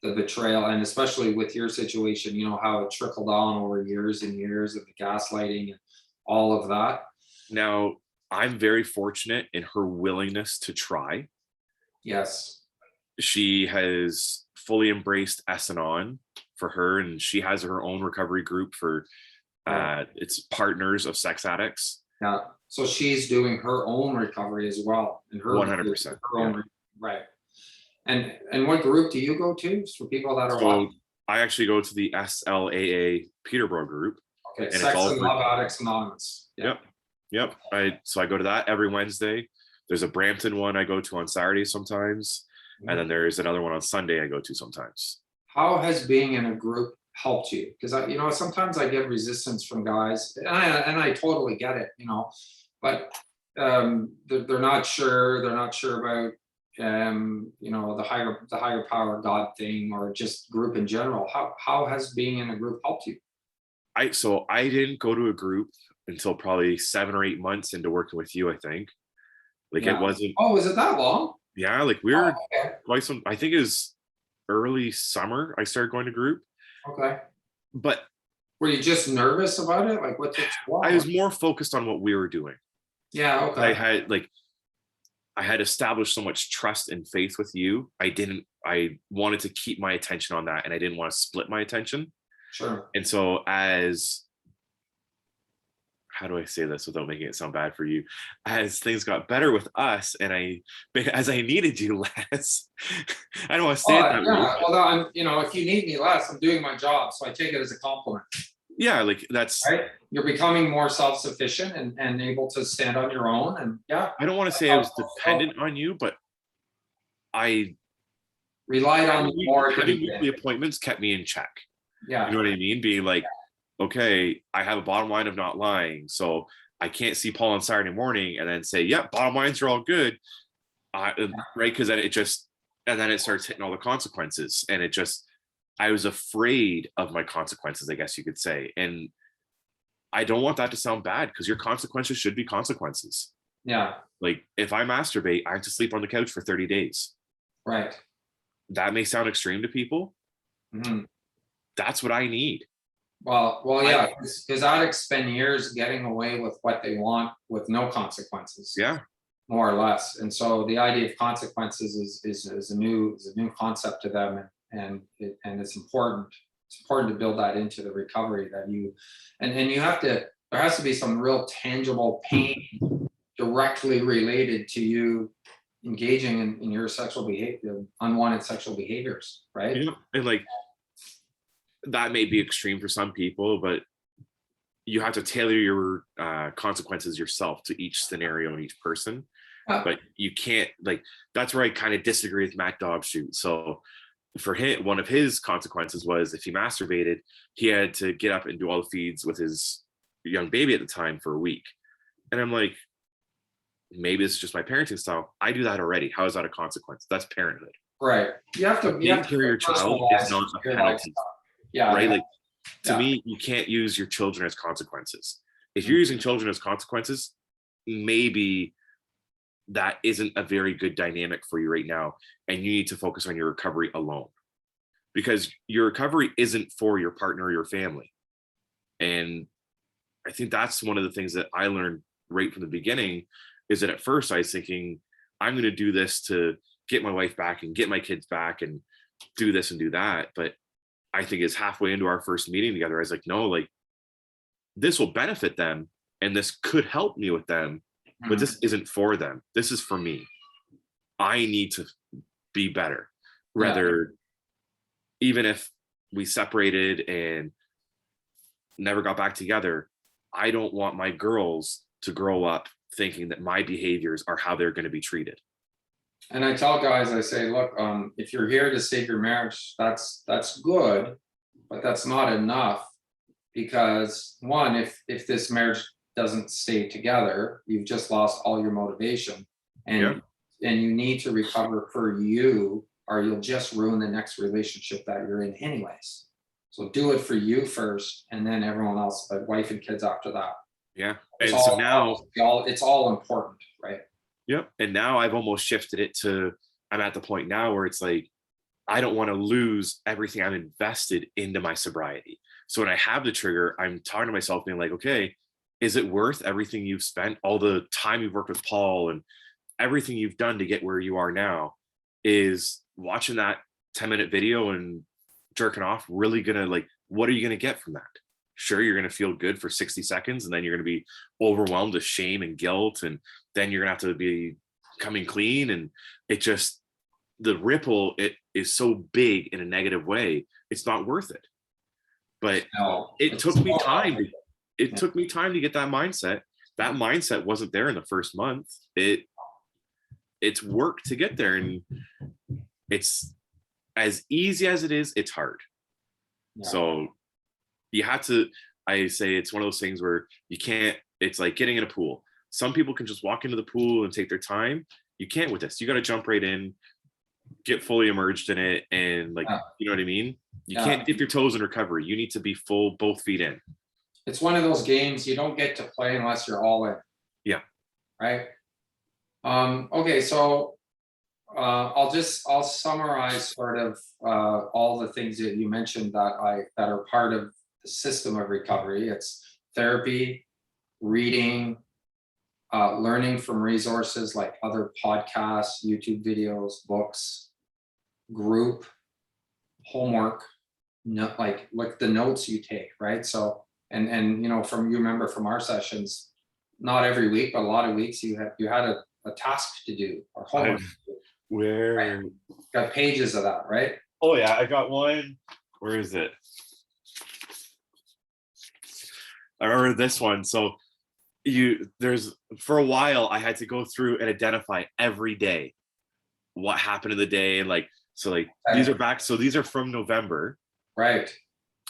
the betrayal, and especially with your situation, how it trickled on over years and years of the gaslighting and all of that. Now, I'm very fortunate in her willingness to try. Yes. She has fully embraced S&On for her, and she has her own recovery group for Right. it's partners of sex addicts. Yeah. So she's doing her own recovery as well, and her 100%. her Yeah. own right. And what group do you go to for people that are So watching? I actually go to the SLAA Peterborough group, Okay, and it's Sex all and for, Love Addicts Anonymous. Yeah. yep, yep. I go to that every Wednesday. There's a Brampton one I go to on Saturdays sometimes, and then there's another one on Sunday I go to sometimes. How has being in a group helped you? Because sometimes I get resistance from guys, and I totally get it, but they're not sure. They're not sure about the higher power God thing, or just group in general. How has being in a group helped you? I didn't go to a group until probably 7 or 8 months into working with you, I think. Like it Yeah. wasn't, Oh, was it that long? yeah, like we Oh, were okay. quite some, I think it was early summer I started going to group, Okay. but Were you just nervous about it? Like, what took so I long? was more focused on what we were doing. Yeah. I Okay. had like I had established so much trust and faith with you. I wanted to keep my attention on that, and I didn't want to split my attention. Sure. And so as how do I say this without making it sound bad for you? As things got better with us, and as I needed you less, I don't want to say it Oh, that way. yeah. Although if you need me less, I'm doing my job, so I take it as a compliment. Yeah, like that's, Right? You're becoming more self-sufficient and able to stand on your own. And yeah, I don't want to say I was dependent on you, but I relied on you more at the having weekly beginning. appointments kept me in check. You Yeah. know what I mean? Being like, okay, I have a bottom line of not lying. So I can't see Paul on Saturday morning and then say, yep, bottom lines are all good. Right. Because then and then it starts hitting all the consequences. And I was afraid of my consequences, I guess you could say. And I don't want that to sound bad, because your consequences should be consequences. Yeah. Like if I masturbate, I have to sleep on the couch for 30 days. Right. That may sound extreme to people. Hmm. That's what I need. Well, yeah, because addicts spend years getting away with what they want with no consequences, Yeah. more or less. And so the idea of consequences is a new concept to them, and it's important. It's important to build that into the recovery, that and you have to, there has to be some real tangible pain directly related to you engaging in your sexual behavior, unwanted sexual behaviors, right? And like that may be extreme for some people, but you have to tailor your consequences yourself to each scenario and each person. But you can't, like, that's where I kind of disagree with Matt Dobshoot. So for him, one of his consequences was if he masturbated, he had to get up and do all the feeds with his young baby at the time for a week. And I'm like, maybe it's just my parenting style. I do that already. How is that a consequence? That's parenthood. Right. You have to Taking care of your child is not a your penalty, lifestyle. Yeah. right? Yeah. Like to Yeah. me, you can't use your children as consequences. If you're using children as consequences, maybe that isn't a very good dynamic for you right now, and you need to focus on your recovery alone, because your recovery isn't for your partner or your family. And I think that's one of the things that I learned right from the beginning, is that at first I was thinking, I'm going to do this to get my wife back and get my kids back and do this and do that. But I think it's halfway into our first meeting together, I was like, no, like this will benefit them and this could help me with them, but this isn't for them. This is for me. I need to be better. Rather, even if we separated and never got back together, I don't want my girls to grow up thinking that my behaviors are how they're going to be treated. And I tell guys, I say, look, if you're here to save your marriage, that's good, but that's not enough, because one, if this marriage doesn't stay together, you've just lost all your motivation, and you need to recover for you, or you'll just ruin the next relationship that you're in anyways. So do it for you first, and then everyone else, but wife and kids after that. Yeah. It's And so now, it's all important, right? yep. And now I've almost shifted it to, I'm at the point now where it's like, I don't want to lose everything I've invested into my sobriety. So when I have the trigger, I'm talking to myself being like, okay, is it worth everything you've spent, all the time you've worked with Paul and everything you've done to get where you are now? Is watching that 10-minute video and jerking off really gonna, like, what are you gonna get from that? sure, you're going to feel good for 60 seconds, and then you're going to be overwhelmed with shame and guilt, and then you're going to have to be coming clean, and it just, the ripple, it is so big in a negative way, it's not worth it. But No, it took me time to, Yeah. took me time to get that mindset. That mindset wasn't there in the first month. It's work to get there, and it's as easy as it is, it's hard. Yeah. So you have to, I say it's one of those things where you can't, it's like getting in a pool. Some people can just walk into the pool and take their time. You can't with this. You got to jump right in, get fully immersed in it, and like, Yeah. you know what I mean? You Yeah. can't dip your toes in recovery. You need to be full, both feet in. It's one of those games you don't get to play unless you're all in. Yeah. Right. Okay, so I'll summarize sort of all the things that you mentioned that are part of the system of recovery. It's therapy, reading, learning from resources like other podcasts, YouTube videos, books, group, homework, like the notes you take, right? So and you know, from you remember from our sessions, not every week, but a lot of weeks you had a task to do or homework. Where? Right? Got pages of that, right? Oh yeah, I got one. Where is it? I remember this one. So there's, for a while I had to go through and identify every day what happened in the day, and like, so like these are back, so these are from November, right?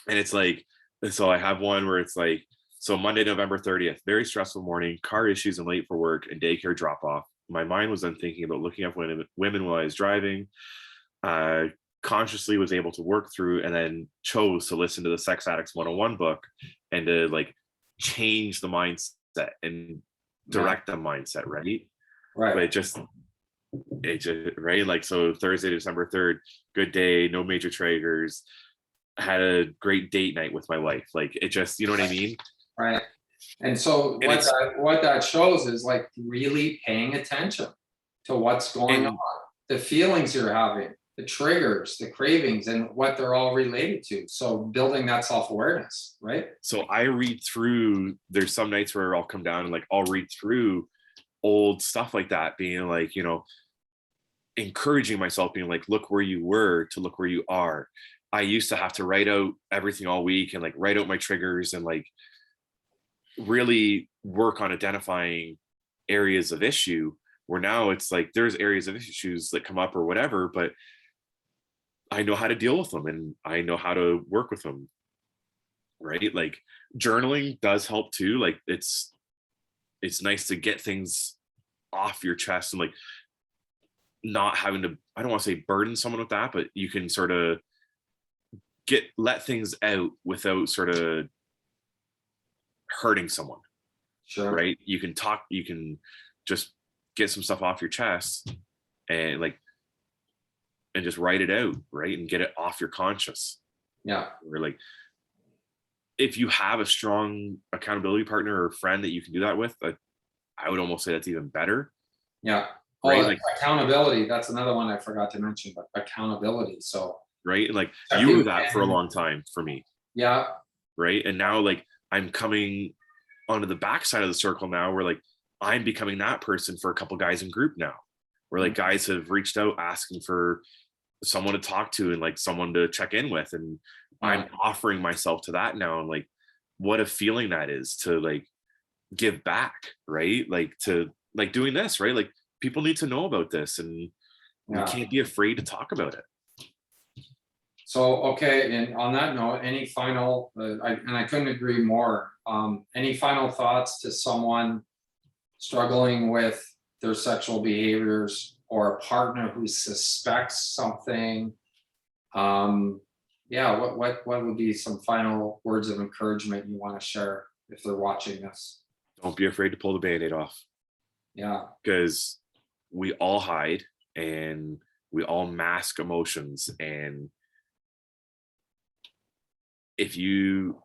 And it's like, so I have one where it's like, so Monday, November 30th, very stressful morning, car issues and late for work and daycare drop off. My mind was then thinking about looking up women while I was driving. Consciously was able to work through, and then chose to listen to the Sex Addicts 101 book and to like change the mindset and direct the mindset, right? But it just right, like, so Thursday, December 3rd, good day, no major triggers, had a great date night with my wife. Like, it just, you know what I mean? Right. And so And what that shows is like really paying attention to what's going on, the feelings you're having, the triggers, the cravings, and what they're all related to. So building that self-awareness, right? So I read through, there's some nights where I'll come down and like I'll read through old stuff like that, being like, you know, encouraging myself, being like, look where you were to look where you are. I used to have to write out everything all week and like write out my triggers and like really work on identifying areas of issue, where now it's like there's areas of issues that come up or whatever, but I know how to deal with them and I know how to work with them, right? Like journaling does help too. Like it's nice to get things off your chest and like not having to, I don't want to say burden someone with that, but you can sort of let things out without sort of hurting someone. Sure. Right? You can talk, you can just get some stuff off your chest and like, and just write it out, right? And get it off your conscious. Yeah. Or like, if you have a strong accountability partner or friend that you can do that with, I would almost say that's even better. Yeah. Right? Oh, like accountability. That's another one I forgot to mention, but accountability. So right. And like you were that for a long time for me. Yeah. Right. And now like I'm coming onto the backside of the circle now, where like I'm becoming that person for a couple guys in group now, where like guys have reached out asking for someone to talk to and like someone to check in with, and I'm offering myself to that now. And like what a feeling that is to like give back, right? Like to like doing this, right? Like people need to know about this, and you can't be afraid to talk about it. So, okay, and on that note, any final, I couldn't agree more. Any final thoughts to someone struggling with their sexual behaviors, or a partner who suspects something? Yeah, what would be some final words of encouragement you want to share if they're watching this? Don't be afraid to pull the Band-Aid off. Yeah. Because we all hide and we all mask emotions, and if you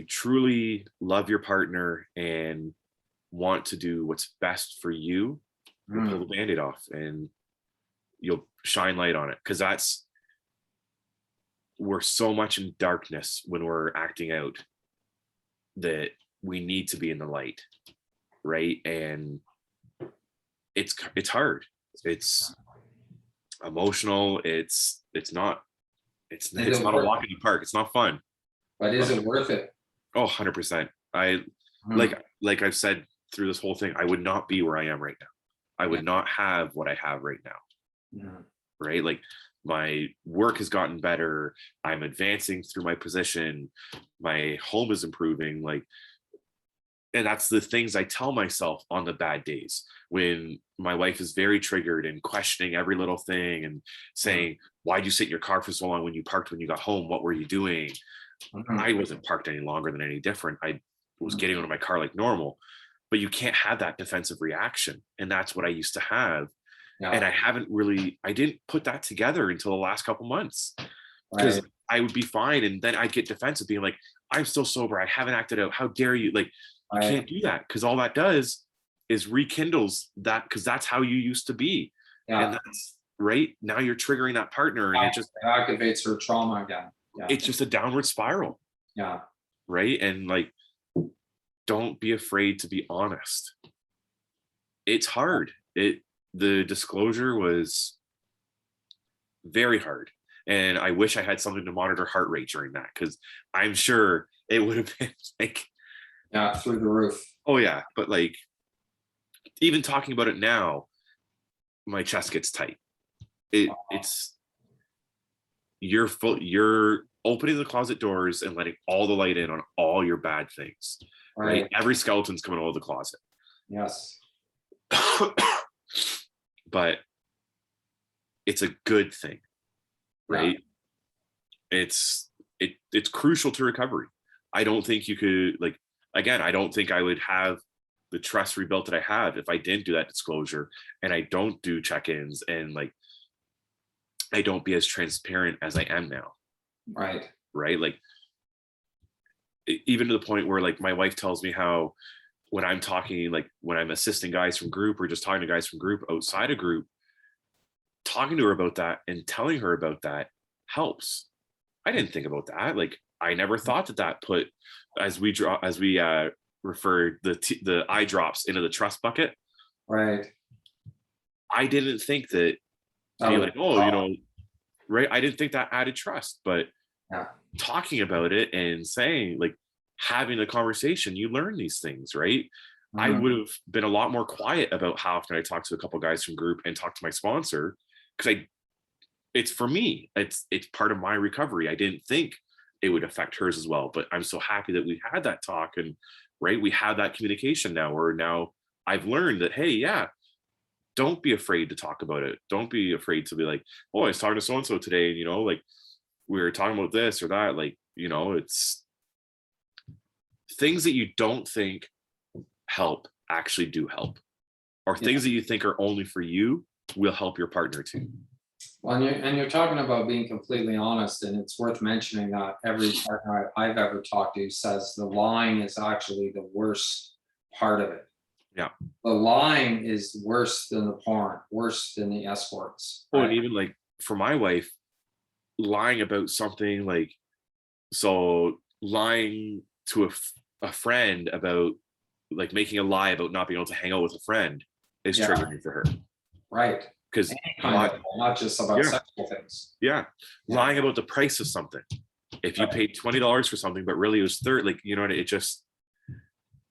truly love your partner and want to do what's best for you, you'll pull the Band-Aid off and you'll shine light on it. Because we're so much in darkness when we're acting out, that we need to be in the light, right? And it's hard. It's emotional. It's not Is it not a worth walk in the park. It's not fun. but is it worth it? Oh, 100%. Hmm. Like I've said through this whole thing, I would not be where I am right now. I would not have what I have right now. Yeah. Right? Like my work has gotten better. I'm advancing through my position. My home is improving. Like, and that's the things I tell myself on the bad days when my wife is very triggered and questioning every little thing and saying, why'd you sit in your car for so long when you parked when you got home? What were you doing? Mhm. I wasn't parked any longer than any different. I was Mhm. getting out of my car like normal, but you can't have that defensive reaction. And that's what I used to have. And Yeah, I didn't put that together until the last couple months, because right, I would be fine. And then I'd get defensive being like, I'm still sober. I haven't acted out. How dare you? Like, you right. can't do that, because all that does is rekindles that, because that's how you used to be. And Yeah, that's right now you're triggering that partner, and it activates her trauma again. Yeah, it's just a downward spiral. yeah, Right. And like, don't be afraid to be honest. It's hard. The disclosure was very hard. And I wish I had something to monitor heart rate during that, because I'm sure it would have been like, yeah, through the roof. oh yeah. But like, even talking about it now, my chest gets tight. It's you're opening the closet doors and letting all the light in on all your bad things. Right. Right. Every skeleton's coming out of the closet. Yes. But it's a good thing, Yeah. right? It's crucial to recovery. I don't think you could, like, again, I don't think I would have the trust rebuilt that I have if I didn't do that disclosure, and I don't do check-ins, and like I don't be as transparent as I am now. Right. Right. Like, even to the point where like my wife tells me how when I'm talking, like when I'm assisting guys from group or just talking to guys from group outside of group, talking to her about that and telling her about that helps. I didn't think about that. Like, I never thought that put, as we referred the eye drops into the trust bucket. Right. I didn't think that, That be was, like, oh, right. I didn't think that added trust, but yeah. talking about it and saying, like, having a conversation, you learn these things, right? I Mhm. would have been a lot more quiet about how often I talk to a couple guys from group and talk to my sponsor, because it's for me, it's part of my recovery. I didn't think it would affect hers as well, but I'm so happy that we had that talk, and right, we have that communication now, where now I've learned that, hey, yeah, don't be afraid to talk about it. Don't be afraid to be like, oh, I was talking to so and so today, and like we were talking about this or that. Like, it's things that you don't think help actually do help, or Yeah. things that you think are only for you will help your partner too. Well, and you're talking about being completely honest, and it's worth mentioning that every partner I've ever talked to says the lying is actually the worst part of it. Yeah. The lying is worse than the porn, worse than the escorts, Oh, and right? even like for my wife, lying about something, like, so lying to a friend about, like, making a lie about not being able to hang out with a friend is Yeah, triggering for her, right. because Any kind of, not just about yeah, sexual things. yeah, Yeah, lying about the price of something. If you right. paid $20 for something, but really it was 30, like, it just,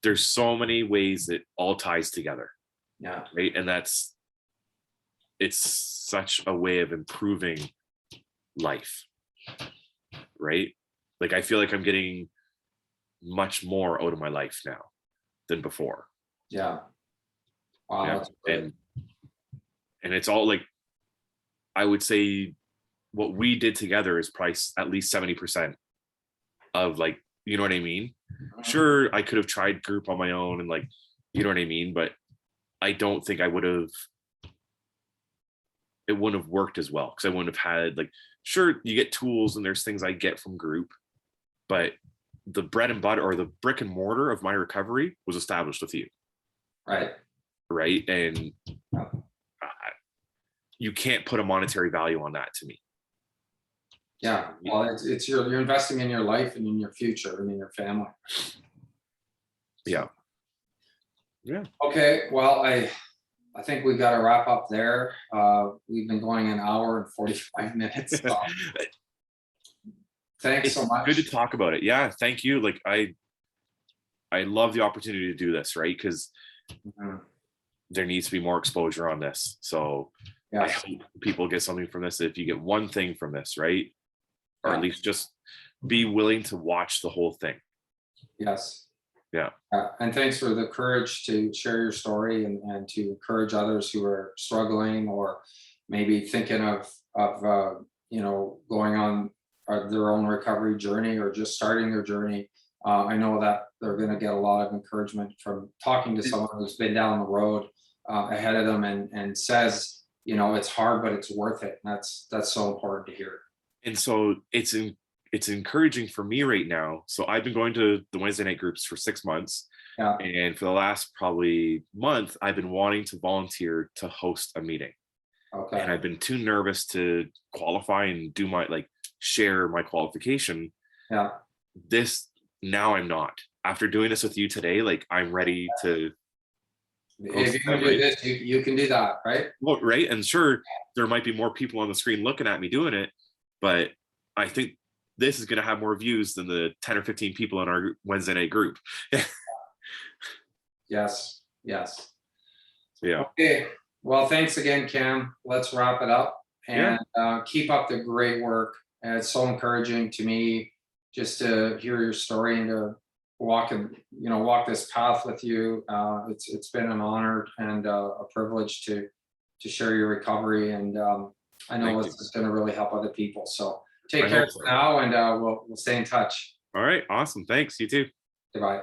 there's so many ways that all ties together, Yeah, right? And it's such a way of improving life, right? Like, I feel like I'm getting much more out of my life now than before. yeah. Wow, Yeah. that's great. And it's all like, I would say what we did together is probably at least 70% of, like, you know what I mean? Mhm. Sure, I could have tried group on my own and, like, you know what I mean? But I don't think it wouldn't have worked as well, because I wouldn't have had, like, sure, you get tools and there's things I get from group, but the bread and butter, or the brick and mortar of my recovery, was established with you. Right. Right. And Yeah. you can't put a monetary value on that to me. Yeah. Well, it's you're investing in your life and in your future and in your family. Yeah. Yeah. Okay, well, I think we got to wrap up there. We've been going an hour and 45 minutes. So thanks so It's good to much. talk about it. Yeah, thank you. Like I love the opportunity to do this, right? Because Mhm. there needs to be more exposure on this. So I Yes. hope people get something from this. If you get one thing from this, right? Or at Yeah. least just be willing to watch the whole thing. Yes. Yeah. And thanks for the courage to share your story and to encourage others who are struggling or maybe thinking of going on their own recovery journey or just starting their journey. I know that they're going to get a lot of encouragement from talking to someone who's been down the road ahead of them and says, it's hard, but it's worth it. And that's so important to hear. And so it's encouraging for me right now. So I've been going to the Wednesday night groups for 6 months. Yeah. And for the last probably month, I've been wanting to volunteer to host a meeting. Okay. And I've been too nervous to qualify and do my share my qualification. Yeah. This now I'm not. After doing this with you today, I'm ready to If you can do this, you can do that, right? well, right. And sure, there might be more people on the screen looking at me doing it, but I think this is going to have more views than the 10 or 15 people in our Wednesday night group. Yes. Yes. Yeah. Okay. Well, thanks again, Cam. Let's wrap it up Yeah. and keep up the great work. And it's so encouraging to me just to hear your story and to walk this path with you. It's been an honor and a privilege to share your recovery. And I know Thank you. it's going to really help other people. So take I care hope so. now, and we'll stay in touch. All right. Awesome. Thanks. You too. Goodbye.